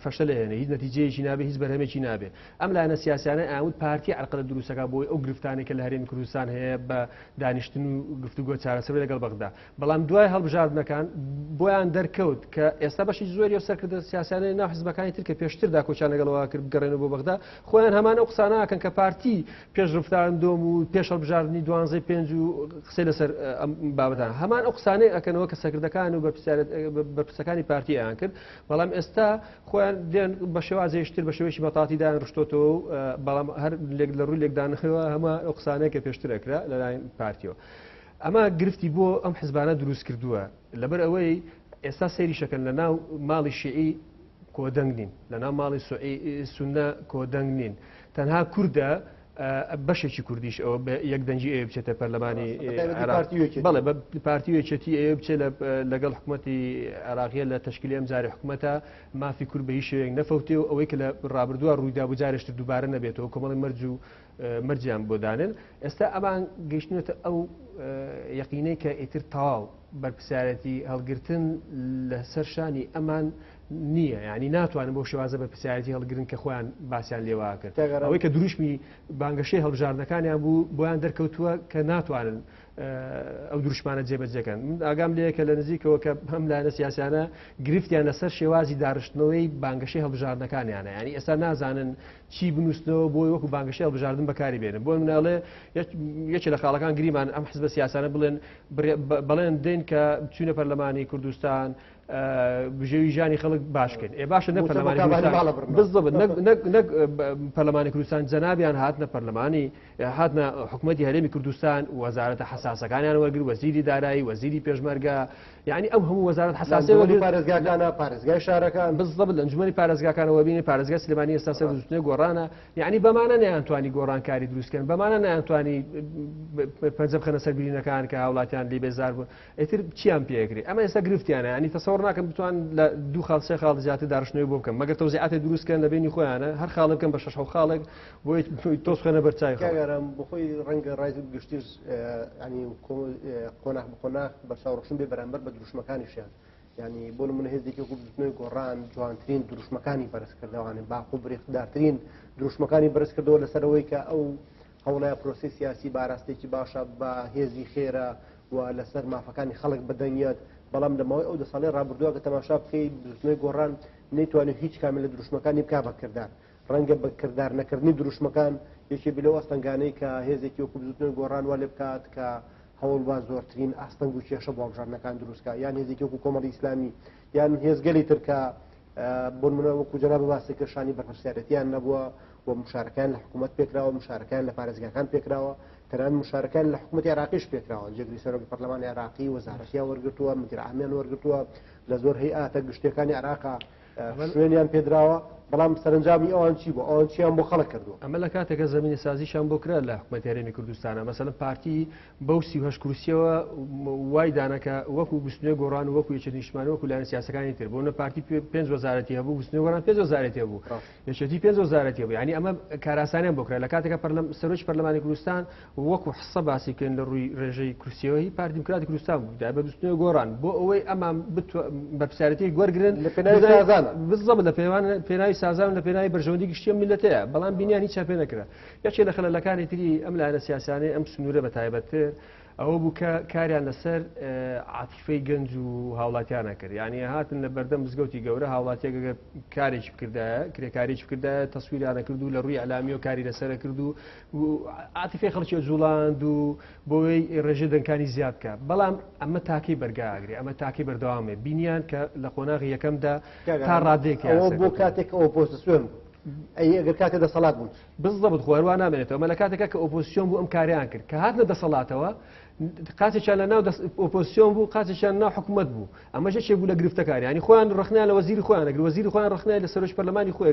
S2: فەشە لێنێ هیچ نەتیجەیەکی نابێ هیچ بەرهەمێکی نابێ ئەم لایەنە سیاسیانە ئاوت پارتی عقلە دروستەکە بۆی ئەو گرفتانێک کە لە هەرێمی کوردستان هەیە بە دانیشتن و گفتوگۆ چارەسەر لەگەڵ بەغدا بەڵام دوای هەڵبژاردنەکان بۆیان دەرکەوت کە ئێستا بەشی زۆری و سەرکردە سیاسیانەی ناو حزبەکانی تر کە پێشتر داکۆچیان لەگەڵەوە کرد بگەڕێنەوە بۆ بەغدا خۆیان هەمان ئەو قسانەکەن کە پارتی پێش ڕفتارن دۆم و پێش هەڵبژاردننی 12 و قسەی لەسەر ئەم بابەتان هەمان ئەو قسانەی ئەکەنەوە کە سەرکردەکان و بەرپرسەکانی پارتییان کرد بەڵام ئێستا خۆیان دێن بە شێوازێشتر بە شێوەیەکی بەتاتیدان ڕشتۆتەوە بەڵام هەر لە ڕووی لێکدانەوە هەمە ئەو قسانەیە کە پێشتر ئەکرا لەلایەن پارتیەوە ئەمە گرفتی بۆ ئەم حزبانە دروست کردووە لەبەر ئەوەی ئێستا سەیریشەکەن لە ناو ماڵی شیعی کۆدەنگ نین لە ناو ماڵی سونە کۆدەنگ نین تەنها کووردە بەشێکی کوردیش ئەوە یەک دەنجی ئێ بچێتە پەرلەمانی بەڵێ بە پارتیوێکێتی ئێ بچێت لەگەڵ حکوومەتی عێراقیە لە تەشکیلی ئەم جارێ حکوومەتە مافی کورد بە هیچ شێوەیەک نەفەوتێ و ئەوەی کە لە ڕابردووە ڕوویدا بوو جارێشتر دووبارە نەبێتەوە کۆمەڵی مەرج و مەرجیان بۆ دانن ئێستا ئەمان گەیشتنێتە ئەو یەقینەی کە ئیتر تەواو بەرپرسیارەتی هەڵگرتن لەسەر شانی ئەمان نییە ینی ناتوانن بۆ شێوازە بە پرسیارەتی هەڵگرن کە خۆیان باسییان لێوا کرد ئەوەی کە دروشمی بانگەشەی هەڵبژاردنەکانیان بوو بۆیان دەرکەوتووە کە ناتوانن ئەو دروشمانە جێبەجێکەن ئاگام لەیە کە لە نزیکەوە کە هەم لایەنە سیاسیانە گرفتیان لەسەر شێوازی داڕشتنەوەی بانگەشەی هەڵبژاردنەکانیانە ینی ئێستا نازانن چی بنووسنەوە بۆی وەکو بانگەشەی هەڵبژاردن بەکاری بێنن بۆ مناڵێ یەکی لە خاڵەکان گریمان ئەم حزبە سیاسانە بڵێن دێن کە بچوونە پەرلەمانی کوردستان بژێوی ژانی خەڵک باشکەن باشە نە پەرلەمانی کوردستان بالضبط نەک پەرلەمانی کوردستان جەنابیان هاتنە پەرلەمانی هاتنە حکوومەتی هەرێمی کوردستان وەزارەتە حساسەکانیان وەرگر وەزیری دارایی وەزیری پێشمەرگە یعنی ئەم هەموو وەزارەت حساسیە
S1: پارێزگاکانە پارێزگای شارەکان
S2: بالضبط لە ئەنجومەنی پارێزگاکانەوە بینی پارێزگای سلێمانی ئێستا سەر دروستنەوەی گۆڕانە یعنی بەمانە نەیانتوانی گۆڕانکاری دروستکەن بەمانە نەیانتوانی پەنجە بخەنە سەر برینەکان کە هاوڵاتیان لێ بێزار بوون ئیتر چیان پێکری ئەمە ئێستا گرفتیانە ینی تەسەوڕ ناکەم بتوان لە دوو خاڵ سێ خاڵ زیاتر داڕشتنەوەی بۆ بکەم مەگەر تەوزیعاتی دروستکەن لە بینی خۆیانە هەر خاڵ بکەن بە 6 خاڵێک بۆی تۆز خێنە بەرچای
S1: خۆیان بخۆی ڕەنگە ڕایز گشتیش ینی قۆناغ بقۆناغ بەرچاوڕشن بێ بەرامبەر بە دروشمەکانیشیان ینی بۆ نمونە هێزێکی کوردستنەوەی گۆڕان جوانترین دروشمەکانی بەرزکردەوەوانی باق و بریخدارترین دروشمەکانی بەرز کردەوە لەسەرەوەی کە ئەو هەوڵای پرۆسی سیاسی باراستێکی باشە بە هێزی خێرە و لەسەر مافەکانی خەڵک بدەنیێت بەڵام لەمەوەی ئەو 2 ساڵی ڕابردووە کە تەماشا بکەی دروستنەوەی گۆڕان نەیتوانێت هیچ کامل لە دروشمەکانی بکا بەکردار ڕەنگە بەکردار نەکردنی دروشمەکان یەکێ بلەوە ئەستەنگانەی کە هێزێکی وەکو دروستنەوەی گۆڕان وا لێ بکات کە هەوڵوا زۆرترین ئاستەنگ و کێشە بۆ هەڵبژاردنەکان دروستکە یان هێزێکی وەکو کۆمەڵی ئیسلامی یان هێزگەلی ترکە بۆ نمونە وەکو جەناب باسی کەشانی بەرپرسیارەتیان نەبووە و مشارەکان لە حکوومەت پێکراوە مشارەکان لە پارێزگاکان پێکراوە تەنانەت مشارەکان لە حکوومەتی عێراقیش پێکراوە جێگری سەرۆکی پەرلەمانی عێراقی وەزارەتیان وەرگرتووە مدیر عامیان وەرگرتووە لە زۆر هەیئاتە گشتیەکانی عێراقا شوێنیان پێدراوە بەڵام سەرنجامی ئەوان چی بوو ئەوان چیان بۆ خەڵک کردووە
S2: ئەمە لە کاتێکە زمینی سازیشان بۆ کرا لە حکوومەتی هەرێمی کوردستانە مەسەلەن پارتی بەو 38 کورسیەوە وای دانەکە وەکو گوستنەوەی گۆڕان و وەکو یەکێتی نیشتمانی وەکو لایەنە سیاسەکانی تر بۆ نە پارتی 5 وەزارەتی هەبوو گوستنەوەی گۆڕان 5 وەزارەتی هەبوو یەکێتی 5 وەزارەتی هەبوو یعنی ئەمە کاراسانیان بۆ کرا لە کاتێکە سەرۆکی پەرلەمانی کوردستان وەکو حسە باسی کرد لە ڕووی ڕێژەی کورسیەوەی پارتی دیموکراتی کوردستان بوو دا بە گوستنەوەی گۆڕان بۆ ئەوەی ئەمان بەرپرسیارەتی گوەرگرن
S1: لە پێناوی سازان
S2: بالضبط لە پێناوی سازان لە پێناوی بەرژەوەندی گشتیە میلەتەیە بەڵام بینیان هیچ پێ نەکرا یەکێک لە خەلەلەکانی تری ئەم لایەنە سیاسانەی ئەم سنوورە بە تایبەتتر ئەوە بوو کە کاریان لەسەر عاتیفەی گەنج و هاوڵاتیانە کرد یعنی هاتن لە بەردەم مزگەوتی گەورە هاوڵاتیەک ئەگەر کارێکی بکردایە کرێکاریی بکردایە تەسویریانە کرد و لە ڕووی ئەلامی و کاری لەسەرە کرد و عاتیفەی خەڵکی جوڵاند و بۆی ڕێژە دەنگانی زیاد بکە بەڵام ئەمە تاکەی بەرگاگری ئەمە تاکەی بەردەوامێ بینیان کە لە قۆناغی یەکەمدا تا ڕادێک
S1: بۆ کاتێک ئەو پۆزیسیۆن ئەی ئەگەر کاتێک دەسەڵات بوون
S2: بالضبط خۆیان نامێنێتەوە ئەمە لە کاتێکە کە ئۆپۆزیسیۆن بوو ئەم کاریان کرد کە هاتنە دەسەڵاتەوە قاچێکیان لە ناو ئۆپۆزیسیۆن بوو قاچێکیان ناو حکوومەت بوو ئەمە ژێک بوو لە گرفتەکاری ینی خۆیان ڕخنیان لە وەزیری خۆیان ئەگەر وەزیری خۆیان ڕخنای لە سەرۆکی پەرلەمانی خۆی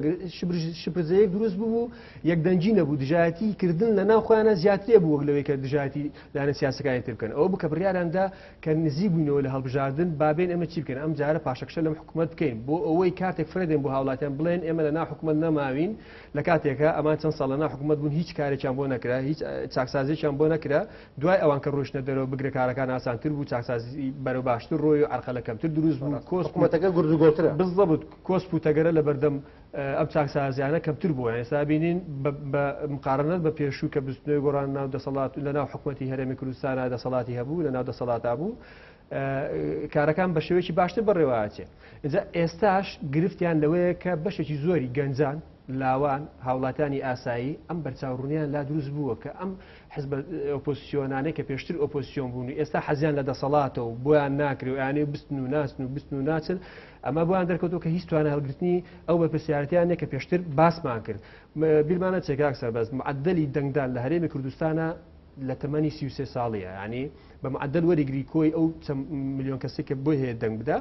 S2: شپرزەیەک دروست بوو یەکدەنجی نەبوو دژایەتی کردن لە ناو خۆیانە زیاترێ بوو وەک لەوەی کە دژایەتی لایەنە سیاسەکانی تر بکەن ئەوە بوو کە بڕیاریاندا کە نزیک بووینەوە لە هەڵبژاردن بابێن ئەمە چی بکەن ئەم جارە پاشەکشە لەم حکوومەت بکەین بۆ ئەوەی کاتێک فرێدێن بۆ هاوڵاتیان بڵێن ئێمە لە ناو حکوومەت نەماوین لە کاتێکە ئەمان چەند ساڵ لە ناو حکوومەت بوون هیچ کارێکیان بۆ نەکرا هیچ چاکسازیێکیان بۆ نەکرا دوای ئەوان کە ڕۆشتە دەرەوە بگرێ کارەکان ئاسانتر بوو چاکسازی بەرەو باشتر ڕۆی و عەرقەلەکەمتر دروست بوو
S1: حکوومەتەکە گورجگۆترە
S2: بالضبط کۆسپ و تەگەرە لە بەردەم ئەم چاکسازیانە کەمتر بووە ئێستا بینین بە مقارنەت بە پێشوو کە بستنەوەی گۆڕان ناو دەسەڵات لە ناو حکوومەتی هەرێمی کوردستانە دەسەڵاتی هەبوو لە ناو دەسەڵاتا بوو کارەکان بە شێوەیەکی باشتر بەڕێوەچێ اینجا ئێستاش گرفتیان لەوەیە کە بەشێکی زۆری گەنجان لاوان هاوڵاتانی ئاسایی ئەم بەرچاوڕوونیان لا دروست بووە کە ئەم حزب ئۆپۆزیسیۆنانەی کە پێشتر ئۆپۆزیسیۆن بوون و ئێستا حەزیان لە دەسەڵاتەوە بۆیان ناکرێ و یانێ بستن و ناچن و بستن و ناچن ئەمە بۆیان دەرکەوتەوە کە هیچ توانە هەڵگرتنی ئەو بەرپرسیارەتیانێک کە پێشتر باسمان کرد بیرمانە چێکاک سەربەز معدەلی دەنگدان لە هەرێمی کوردستانە لە تەمەنی 33 ساڵیە ینی بە معدەل وەریگری کۆی ئەو ملیۆن کەسێک کە بۆی هەیە دەنگ بدە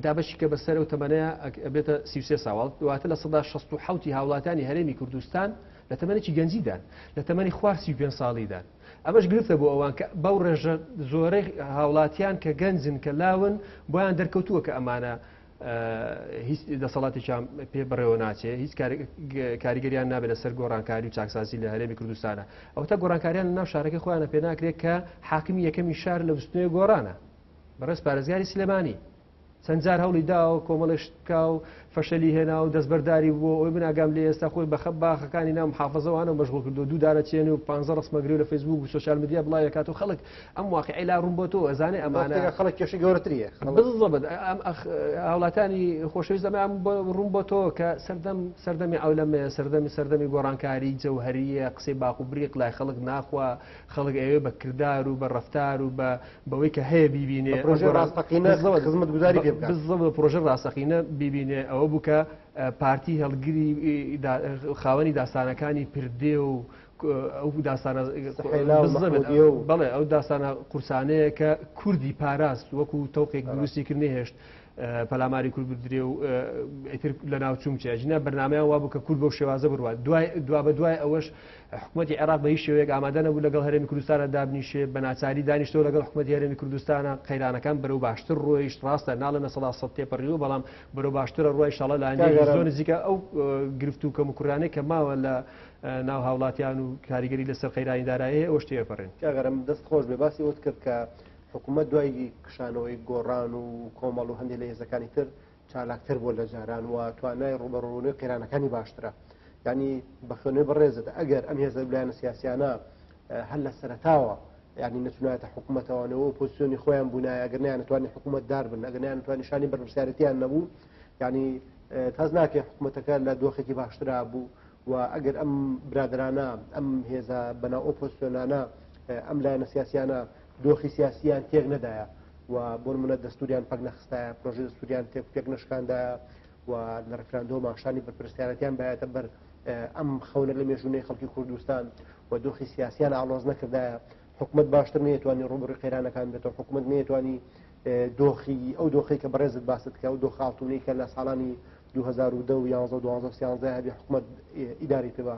S2: تا بەشی کە بەسەر ئەو تەمەنەیە ئەبێتە 33 ساڵ دواتە لە 1960 هاوڵاتانی هەرێمی کوردستان لە تەمەنێکی گەنجیدان لە تەمەنی خوار 35 ساڵیدان ئەمەش گرفتە بۆ ئەوان کە بەو ڕێژە زۆرەی هاوڵاتیان کە گەنجن کە لاون بۆیان دەرکەوتووە کە ئەمانە هیچ دەسەڵاتێکیان پێ بڕێوە ناچێ هیچ کاریگەریان نابێت لەسەر گۆڕانکاری و چاکسازی لە هەرێمی کوردستانە ئەو تا گۆڕانکاریان لە ناو شارەکەی خۆیانە پێ ناکرێت کە حاکمی یەکەمی شار لە بستنەوەی گۆڕانە بەڕێز پارێزگاری سلێمانی چەند جار هەوڵی دا و کۆمەڵشتکا و فەشەلی هێنا و دەستبەرداری بۆ ئەوی بناگام لێ ئێستا خۆی بەخە باخەکانی ناو محافەزەوانە مەشغوڵ کردو دوو دارە چێن و 15 ڕسمەگری لە فەیسبوک و سوشال میدیا بڵاوی کات و خەڵک ئەم واقعی لا ڕوون بۆ تۆ ئەزانێ ئەمانە
S1: خەڵک کێشی گەورەتریە
S2: بالضبط هاوڵاتانی خۆشەویست دەمە ڕوون بۆ تۆ کە سەردەمی ئەولەمێ سەردەمی گۆڕانکاری جەوهەریە قسەی باق و بریق لای خەڵک ناخوا خەڵک ئەوێ بە کردار و بە ڕەفتار و بەوەی کە هەیە بیبینێ
S1: ڕۆژێ ڕاستەقینە خزمەتگوزاری پێ
S2: بالضبط پرۆژە ڕاستەقینە ببینێ ئەوە بووکە پارتی هەڵگری خاوەنی داستانەکانی پردێ و ئەو داستانە بەڵێ ئەو داستانە قورسانەیە کە کوردی پاراست وەکو تەوقێک دروستی کرد نهێشت پەلاماری کورد بدرێ و ئیتر لە ناوچوم چێژینە بەرنامەیان وا بوو کە کورد بەو شێوازە بڕوە دوا بە دوای ئەوەش حکوومەتی عێراق بە هیچ شێوەیەک ئامادە نەبوو لەگەڵ هەرێمی کوردستانە دابنیشێ بە ناچاری دانیشتەوە لەگەڵ حکوومەتی هەرێمی کوردستانە قەیرانەکان بەرەو باشتر ڕۆیشت ڕاستە ناڵەنە 100 تێپەڕیوە بەڵام بەرەو باشترە ڕۆی شەڵە لە زۆر نزیکە ئەو گرفت و کەم و کوڕانەی کە ماوە لە ناو هاوڵاتیان و کاریگەری لەسەر قەیرانی دارایی ئەوە تێپەڕێن.
S1: کاگەرم دەست خۆش بێ باسی ئەوت کرد کە حکوومەت دوای کشانەوەی گۆڕان و کۆمەڵ و هەندێک لە هێزەکانی تر چالاکتر بۆ لە جاران و توانای ڕوبەڕوونەوەی قەیرانەکانی باشترە. یعنی بە خوێنەوەی بەڕێزت ئەگەر ئەم هێزە لایەنە سیاسیانە هەر لە سەرەتاوە یعنی نەتوانێتە حکوومەتەوانەوە پۆزیسیۆنی خۆیان بوونایە ئەگەر نیان نتوانێت حکوومەت دار بن ئەگەر نیان نتوانێت نیشانی بەرپرسیارەتیان نەبوو یعنی تاز ناکێت حکوومەتەکە لە دۆخێکی باشترا بوو و ئەگەر ئەم برادرانە ئەم هێزە بەناو ئۆپۆزیسیۆنانە ئەم لایەنە سیاسیانە دۆخی سیاسیان تێک نەدایە و بۆ نمونە دەستوریان پەک نەخستایە پرۆژە دەستوریان تێک نەشکاندایە و لە ڕفراندۆمە شانی بەرپرسیارەتیان بایەتە بەر ئەم خەونە لە مێژوونەی خەڵکی کوردستان و دۆخی سیاسیان ئاڵۆز نەکردایە حکوومەت باشتر نێتوانی ڕوبڕی قەیرانەکان بێتەوە حکوومەت نێتوانی دۆخی ئەو دۆخی کە بەڕێزت باست کە ئەو دۆخاڵتونەی کە لە ساڵانی 2010 و 2011 هەبی حکوومەت ئیداری پێبا.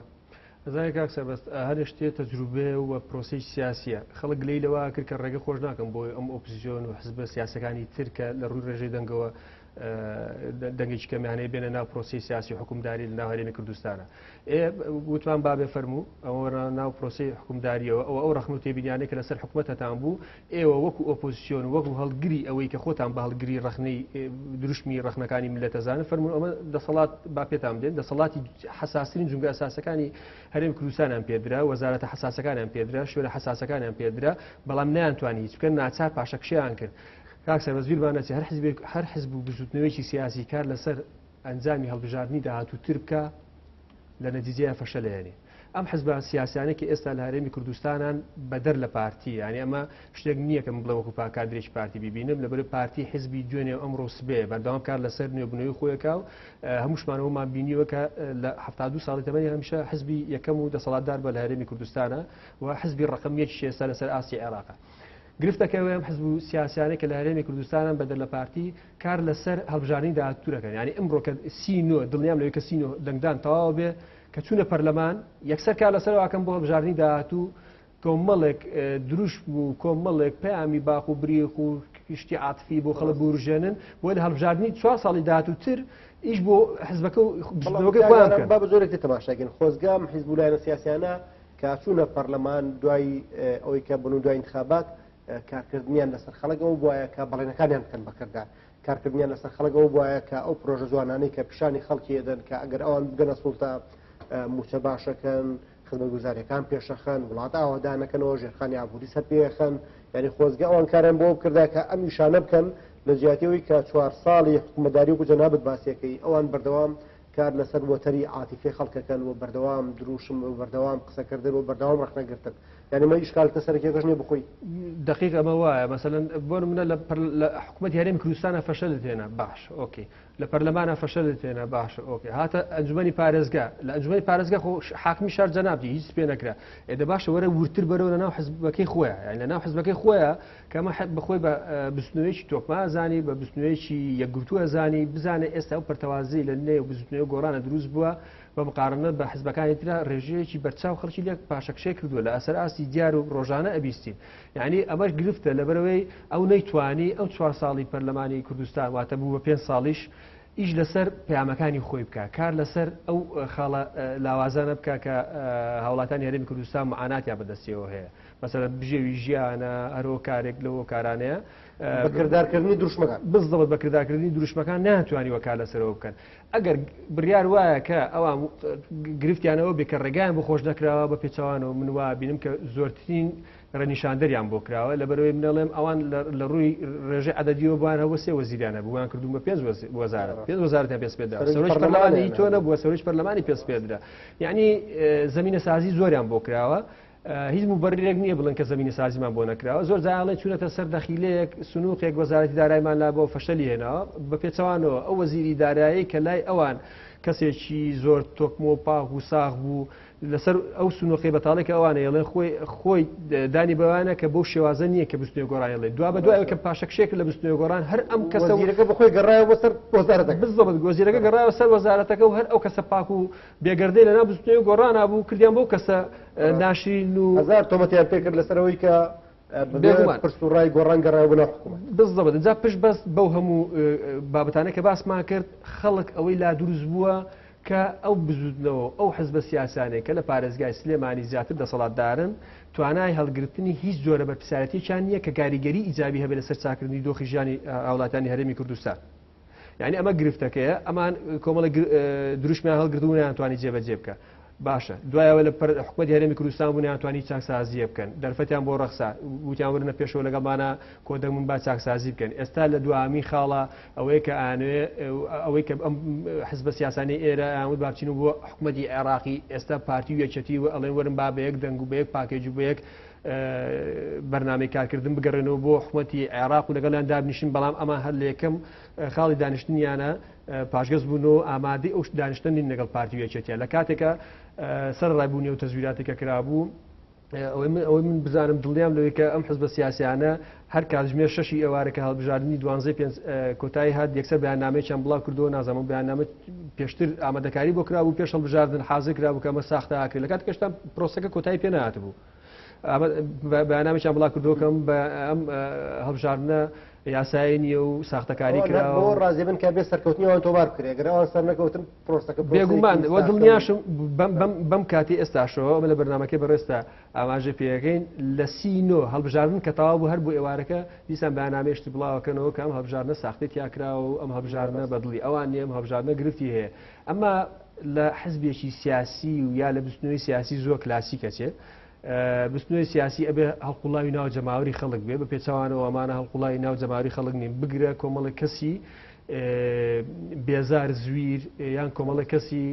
S2: زای کاک سەبەست هەر شتێ تەجروبێ و پرۆسەی سیاسیە خەڵک لێی لەوە کرد کە ڕێگە خۆش ناکەم بۆی ئەم ئۆپۆزیسیۆن و حزبە سیاسەکانی ترکە لە ڕووی ڕێژەی دەنگەوە دەنگێکی کەمیانەیە بێنە ناو پرۆسی سیاسی حکومداری لە ناو هەرێمی کوردستانە گوتمان بابێ فەرموو ئەوە ناو پرۆسی حکومداریەوە ئەو ڕەخنە و تێبینیانەی کە لەسەر حکوومەتتان بوو ئێوە وەکو ئۆپۆزیسیۆن وەکو هەڵگری ئەوەی کە خۆتان بە هەڵگری ڕەخنەی دروشمی ڕەخنەکانی میلەتەزانە فەرموون ئەمە دەسەڵات با پێتان بدەن دەسەڵاتی حساسترین جونگە ئەساسەکانی هەرێمی کوردستانیان پێدرا وەزارەتە حساسەکانیان پێدرا شوێنە حساسەکانیان پێدرا بەڵام نەیانتوانی هیچ بکەن ناچار پاشەکشیان کرد. کاک سەربەزیر بانەچی هەر حزب و بژوتنەوەیکی سیاسی کار لەسەر ئەنجامی هەڵبژاردننی داهاتووتر بکە لە نەتیجەیە فەشەلێنێ. ئەم حزب سیاسیانە کە ئێستا لە هەرێمی کوردستانان بەدەر لە پارتی ینی ئەمە شتێک نییە کە من بڵێ وەکو کادرێکی پارتی ببینم لەبەر پارتی حزبی دوێنێ ئەمڕۆ سبێ بەردەوام کار لەسەر نوێبوونەوەی خۆیەکە و هەمووشمانەوەمان بینیوە کە لە 72 ساڵی تەمەنی هەمیشە حزبی یەکەم و دەسەڵاتدار بە لە هەرێمی کوردستانە و حزبی ڕقمیەکی ئێستا لەسەر ئاسی عێراقە. گرفتەکەوێم حزب و سیاسیانەی کە لە هەرێمی کوردستانان بەدەر لە پارتی کار لەسەر هەڵبژاردننی داهاتوورەکەن ینی ئەمڕۆ کە سینۆ دڵنیام لەوەی کە سینۆ دەنگدان تەواو بێ کە چوونە پەرلەمان یەکسەر کار لەسەرواکەم بۆ هەڵبژاردننی داهاتوو کۆمەڵێک دروش بوو کۆمەڵێک پەیامی باخ و بریخ و شتی عاتفی بۆ خەڵک بورژێنن بۆ لە هەڵبژاردننی 4 ساڵی داهاتووتر ئیش بۆ حزبەکە
S1: با بە زۆرێک تەماشاگەن خۆزگام حیزب و لایەنە سیاسیانە کە چوونە پەرلەمان دوای ئەوەی کە بن و دوای انتخابات کارکردنیان لەسەر خەڵکەوە بواە کە بەڵێنەکانیان بکەن بەکردار کارکردنیان لەسەر خەڵکەوە بواە کە ئەو پرۆژە جوانانەی کە پیشانی خەڵکی ئێدەن کە ئەگەر ئەوان بگەنە سوڵتە موچە باشەکەن خزمەتگوزاریەکان پێشەخەن وڵات ئاوادانەکەنەوە ژێرخانی ئابووری سەر پێخەن یعنی خۆزگە ئەوان کاریان بۆ بکردا کە ئەم نیشانە بکەن لە جیاتیەوەی کە 4 ساڵی حکوومەتداری و جەنابەت باسیەکەی ئەوان بەردەوام کار لەسەر وەتەری عاتیفەی خەڵکەکەن و بەردەوام دروشم و بەردەوام قسەکردن و بەردەوام ڕەخنەگرتن یعنی مە ئیشکالتە سەرەکیەکەش نیە بخۆی
S2: دقیق ئەمە وایە مەسەلەن بۆ نمونە لە حکوومەتی هەرێمی کوردستانە فەشەلت هێنا باش ئۆکێ لە پەرلەمانە فەشەلت هێنا باشە ئۆکێ هاتە ئەنجومەنی پارێزگا لە ئەنجومەنی پارێزگا خۆ حاکمی شار جەنابی هیچ پێ نەکرا ئێدە باشە وەرە ورتر بەرەوە لە ناو حزبەکەی خۆیە یعنی لە ناو حزبەکەی خۆیە کە ئەمە بەخۆی بە بستنوێکی تۆکما زانی بە بستنوێکی یەکگرتووە زانی بزانێ ئێستا ئەو پەرتەوازی لە نێو بستنوێ گۆڕانە دروست بووە بە مقارنە بە حزبەکانی ترا ڕێژەیەکی بەرچاو خەڵکی لێک پاشەکشەی کردووە لە ئەسەر ئاسی دیار و ڕۆژانە ئەبیستین یعنی ئەمەش گرفتە لەبەرەوەی ئەو نەیتوانی ئەو 4 ساڵی پەرلەمانی کوردستان واتە بوو بە 5 ساڵیش ئیش لەسەر پەیامەکانی خۆی بکە کار لەسەر ئەو خاڵە لاوازانە بکە کە هاوڵاتانی هەرێمی کوردستان معاناتیان بەدەستیەوە هەیە مەسەلەن بژێوی ژیانە هەرۆ کارێک لەوە کارانەیە
S1: بەکردارکردنی دروشمەکان
S2: بزدەوت بەکردارکردنی دروشمەکان ناتوانانی وە کار لەسەرەوە بکەن ئەگەر بڕیار وایە کە ئەوان گرفتیانەوە بێ کە ڕێگایان بۆ خۆش نەکراوە بە پێچەوانەوە من وا بینم کە زۆرترین ڕەنیشاندەریان بۆ کراوە لەبەرەوەی منەڵێم ئەوان لە ڕووی ڕێژەی عەدەدیەوە بووان هەوە 3 وەزیرانە بووان کردوون بە 5 وەزارەتیان پێش پێدا سەرۆکی پەرلەمانی تۆ نەبووە سەرۆکی پەرلەمانی پێش پێدرا یعنی زەمینە سازی زۆریان بۆ کراوە هیچ مبررێک نییە بڵێن کە زمینی سازیمان بۆ نەکراوە زۆر جاڵێ چونەتە سەر دەخیلەیەک سنووقێک وەزارەتی داراییمان لا بۆ فەشەلی هێناوە بە پێچەوانەوە ئەو وەزیری دارایی کە لای ئەوان کەسێکی زۆر تۆکمۆ پاک و ساغ بوو لەسەر ئەو سنووقی بەتاڵێک ئەوانە ێڵێن خۆی دانی بەوانە کە بەو شێوازە نییە کە بستنوێ گۆڕایڵێ دوا بە دوایەوە کە پاشەکشێک لە بستنوێ گۆڕان هەر ئەم کەسە
S1: بخۆی گەڕایەوە سەر وەزارەتەکە
S2: بالضبط گۆزیرەکە گەڕایەوە سەر وەزارەتەکە و هەر ئەو کەسە پاک و بێگەردەی لەناو بستنوێ گۆڕان بوو کردیان بەو کەسە ناشرین و
S1: هەزار تۆمەتیان پێ کرد لەسەرەوەی کە پرسوڕای گۆڕان گەڕایەوە بۆ حکوومەت
S2: بالضبط جا پشت بەس بەو هەموو بابەتانە کە باسمان کرد خەڵک ئەوەی لا دروست بووە کە ئەو بزودنەوە ئەو حزبە سیاسانێک کە لە پارێزگای سلێمانی زیاتر دەسەڵاتدارن توانای هەڵگرتنی هیچ جۆرە بەرپرسایەتییان نییە کە کاریگەری ئیجابی هەبێت لەسەر چاکردنی دۆخی ژیانی وڵاتانی هەرێمی کوردستان یعنی ئەمە گرفتەکەیە ئەمان کۆمەڵی دروشمیان هەڵگرتوون ناتوانانی جێبەجێ بکە باشە دوایەوە لە حکومەتی هەرێمی کوردستان بوو ناتوانانی چاکسازیە بکەن دەرفەتیان بۆ ڕەخسا وتیان ورنە پێشەوە لەگەڵمانە کۆدەمون با چاکسازی بکەن ئێستا لە دوامی خاڵە ئەوەیە کە ئانوێ ئەوەی کە ئەم حزبە سیاسانی ئێرە ئامود باچین و بۆ حکومەتی عێراقی ئێستا پارتی و یەکێتی و ئەڵێن وەرن با بە یەک دەنگ و بە یەک پاکێج و بە یەک بەرنامەی کارکردن بگەڕێنەوە بۆ حکومەتی عێراق و لەگەڵیان دابنیشن بەڵام ئەمە هەر لە یەکەم خاڵی دانیشتنیانە پاشگەز بوونەوە ئامادەی ئەو دانیشتنی لەگەڵ پارتی و یەکێتیان لە کاتێکە سەر ڕایبوونی و تەزویراتێکە کرابوو ئەوەی من بزانم دڵنیام لەوەی کە ئەم حزبە سیاسیانە هەر کاتژمێر شەشی ئێوارەکە هەڵبژاردننی 12 کۆتایی هات یەکسەر بەیاننامەیەکیان بڵاو کردەوە نازانم بەیاننامە پێشتر ئامادەکاری بۆ کرابوو پێش هەڵبژاردن حازر کرابوو کە ئەمە ساختە ئاکرێت لە کاتێک کەشتان پرۆسەکە کۆتایی پێ نهاتبوو بەیاننامێکیان بڵاو کردەوە کەم بە ئەم هەڵبژاردنە یاسایی نیە و ساختەکاری کراوە
S1: بۆ ڕازێبن کە بێ سەرکەوتنیەوەیان تۆمار کرێ گەر ئەوان سەر نەکەوتن پرۆسەکە
S2: بێگومان وە دڵنیاشم بەم کاتی ئێستاشەوە ئەمە لە بەرنامەکەی بەڕێستا ئاماژە پێەکەین لە سینۆ هەڵبژاردن کە تەواو بوو هەر بۆ ئێوارەکە دیسان بەیانامێشتی بڵاوەکەنەوە کە ئەم هەڵبژاردنە ساختێت یاکراوە و ئەم هەڵبژاردنە بەدڵی ئەوان نیە ئەم هەڵبژاردنە گرفتی هەیە ئەمە لە حزبێکی سیاسی و یا لە بستنەوەی سیاسی زۆر کلاسیکە چێت بستنەوەی سیاسی ئەبێ هەڵقوڵاوی ناو جەماوەری خەڵک بێ بە پێچەوانەوە ئەمانە هەڵقوڵاوی ناو جەماوەری خەڵک نین بگرە کۆمەڵی کەسی بێزار زویر یان کۆمەڵی کەسی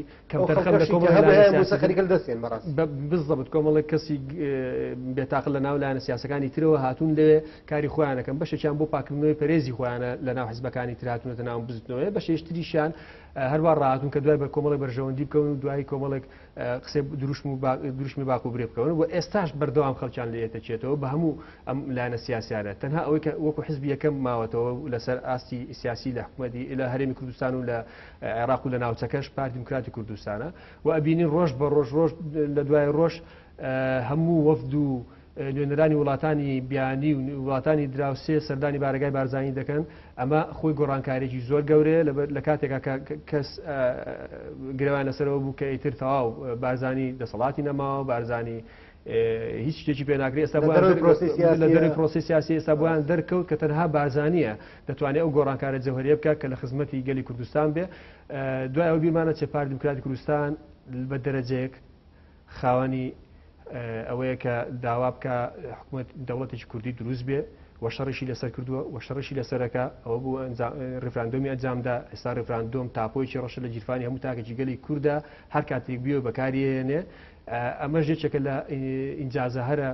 S2: بالضبط کۆمەڵی کەسی بێتاقل لە ناو لایەنە سیاسەکانی ترەوە هاتوون لێ کاری خۆیانەکەن بەشێکیان بۆ پاکردنەوەی پەرێزی خۆیانە لە ناو حیزبەکانی تر هاتوونەتە ناو بزنەوەی بەشێشتریشان هەروە ڕاهاتون کە دوای بە کۆمەڵی بەرژەوەندی بکەون و دوای کۆمەڵێک قسە دروشمی باق و برێ بکەون و ئێستاش بەردەوام خەڵکیان لێتە چێتەوە بە هەموو ئەم لایەنە سیاسیانە تەنها ئەوەی کە وەکو حزبی یەکەم ماوەتەوە لەسەر ئاستی سیاسی لە حکومەتی لە هەرێمی کوردستان و لە عێراق و لە ناوچەکەش پارتی دیموکراتی کوردستانە و ئەبینین ڕۆژ بە ڕۆژ لە دوای ڕۆژ هەموو وەفد و نوێنەرانی وڵاتانی بیانی و وڵاتانی دراوسێ سەردانی بارگای بارزانانی دەکەن ئەمە خۆی گۆڕانکارێکی زۆر گەورەیە لە کاتێکا کەس گرێوان لەسەرەوە بوو کە ئیتر تەواو بارزانی دەسەڵاتی نەماوە بارزانی هیچ شتێکی پێ ناکرێت ئێستا لە دەروی پرۆسی سیاسی ئێستا بۆیان دەرکەوت کە تەنها بارزانیە دەتوانێت ئەو گۆڕانکارە جەوهریە بکات کە لە خزمەتی گەلی کوردستان بێ دوای ئەو بیرمانە چێ پارتی دیموکراتی کوردستان بە دەرەجەیەک خاوەنی ئەوەیە کە داوا بکە حکومەت دەوڵەتێکی کوردی دروست بێ وەشەڕشی لەسەر کردووە وەشەڕشی لەسەرەکە ئەوە بوو ڕێفراندۆمی ئەنجامدا ئێستا ڕێفراندۆم تاپۆیکی ڕەشە لە جیرفانی هەموو تاکێکی گەلی کووردا هەر کاتێک بیوە بەکارهێنێ ئەمە ژێچێکە لە ئینجازە هەرە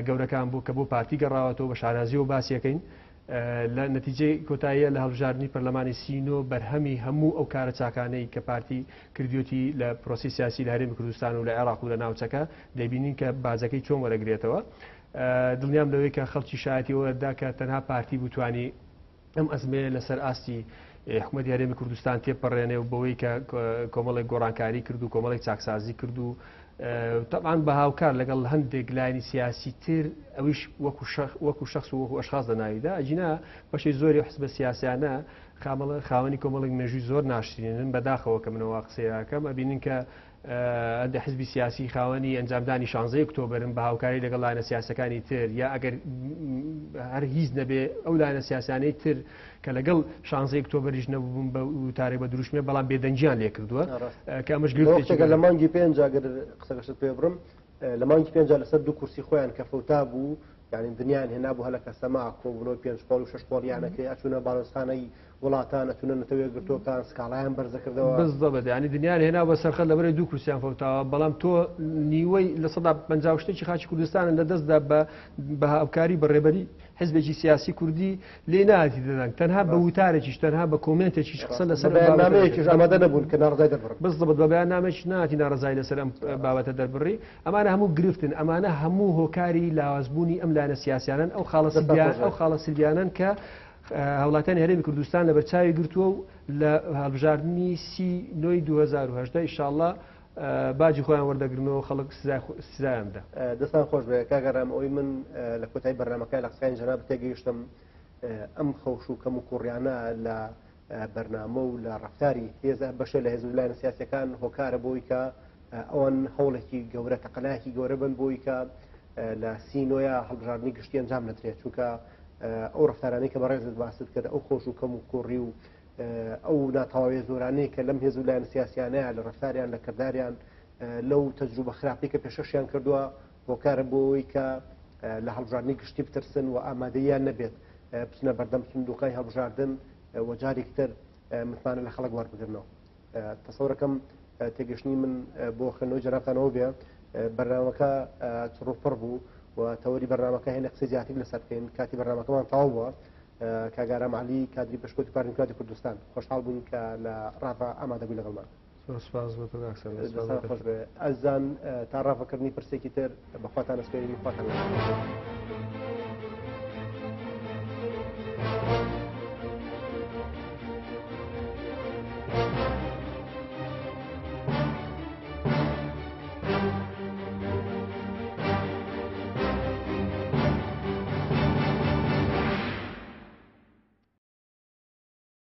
S2: گەورەکان بوو کە بۆ پارتی گەڕاوەتەوە بە شارازی و باسیەکەین لە نەتیجەی کۆتاییە لە هەڵبژاردننی پەرلەمانی سینۆ بەرهەمی هەموو ئەو کارە چاکانەی کە پارتی کردوەتی لە پرۆسی سیاسی لە هەرێمی کوردستان و لە عێراق و لە ناوچەکە دەبینین کە بازەکەی چۆن وەرەگرێتەوە دڵنیام لەوەی کە خەڵکی شایەتی وەردا کە تەنها پارتی بتوانی ئەم ئەزمەیە لەسەر ئاستی حکومەتی هەرێمی کوردستان تێپەڕێنێ و بەوەی کە کۆمەڵێک گۆڕانکاری کرد و کۆمەڵێک چاکسازی کرد و طبعاً بە هاوکار لەگەڵ هەندێک لایانی سیاسی تر ئەویش وەکو شخص و وەکو ئەشخاص دەناویدا ئەجینا بەشی زۆری حزبە سیاسیانە خاوەنی کۆمەڵێک مێژووی زۆر ناشرینن بەداخەوە کە منەوە قسەیەکەم ئەبینن کە ئەندە حزبی سیاسی خاوەنی ئەنجامدانی 16 ئۆکتۆبرن بە هاوکاری لەگەڵ لایەنە سیاسەکانی تر یا ئەگەر هەر هیچ نەبێ ئەو لایەنە سیاسانەی تر کە لەگەڵ 16 ئۆکتۆبریش نەبووبوون بە وتارێک بە دروشمێ بەڵام بێدەنجیان لێ کردووە کە ئەمەش گرفتێکە
S1: لە مانگی 5 ئەگەر قسەکەشت پێ بڕم لە مانگی 5 لەسەر دوو کورسی خۆیان کە فەوتا بوو یعنی دنیایان هێنا بوو هەلەکە سەما کۆبوونەوە 5 قۆڵ و 6 قۆڵیانەکەی ئەچوونە باڵستانەی وڵاتان ئەتونە نەتەوەیەگرتوەکان سکاڵایان بەرزەکردەوە
S2: بزدەبێت ینی دنیایان هێنا بە سەرخەت لەبەرەی دوو کورسیان فەوتاوە بەڵام تۆ نیوەی لە سەدا 50 شتێکی خاچی کوردستانە لەدەستدا بە هاوکاری بەڕێبەری حزبێکی سیاسی کوردی لێ ناتی دەدەن تەنها بە وتارێکیش تەنها بە کۆمنتێکیش قسە لەسەر
S1: بەیاننامەیەکیش ئامادە نەبوون کە ناڕزای دەبڕن
S2: بزدەبێت بە بەیاننامێکی ناتی ناڕزای لەسەر ئەم بابەتە دەربڕی ئەمانە هەموو گرفتن ئەمانە هەموو هۆکاری لاوازبوونی ئەم لایەنە سیاسیانن ئەو خاڵە سیلڤیانن کە هەوڵاتیانی هەرێمی کوردستان لە بەرچاوی گرتووە و لە هەڵبژاردننی 2010 ئینشاءالله باجی خۆیان وەردەگرنەوە خەڵک سزایاندا.
S1: دەستان خۆش بێ کاگەڕام ئەوی من لە کۆتایی بەرنامەکەی لە قسەکانی جەناب تێگەیشتم ئەم خەوش و کەم و کوڕیانە لە بەرنامە و لە ڕەفتاری هێزە بەشە لە هێزوو لایەنە سیاسیەکان هۆکارە بۆی کە ئەوەن هەوڵێکی گەورە تەقەناکی گەورە بن بۆی کە لە سینۆیە هەڵبژاردننی گشتی ئەنجام نەدرێت چونکە ئەو ڕفتارانەی کە بەڕێزت باست کرد ئەو خۆش و کەم و کوڕی و ئەو ناتەواوی زۆرانەی کە لەم هێزوو لایەنە سیاسیانەیە لە ڕفتاریان لە کرداریان لەو تەجروبە خراپی کە پێشەشیان کردووە هۆکارە بۆی کە لە هەڵبژاردننی گشتی بترسن و ئامادەیان نەبێت بچنە بەردەم سندوقای هەڵبژاردن و جارێکتر متمانە لە خەڵک وەربگرنەوە. تەسەورەکەم تێگەشتنی من بۆ خوێندنەوەی جەنابتانەوە بێ بەرنامەکە چڕوپڕ بوو و تەوەری بەرنامەکە هێنە قسەی زیاتر لەسەر بکەین کاتی بەرنامەکەمان تەواو بووە کاگارام عەلی کادری پشتکۆتی پارلەمانی کوردستان خۆشحاڵ بووین کە لە ڕافە ئامادەبووی لەگەڵمان.
S2: سپاس بۆ تۆ
S1: خۆش بێ ئەزان تا ڕافەکردنی پرسێکی تر بەخواتان ئەسپێرین خواتان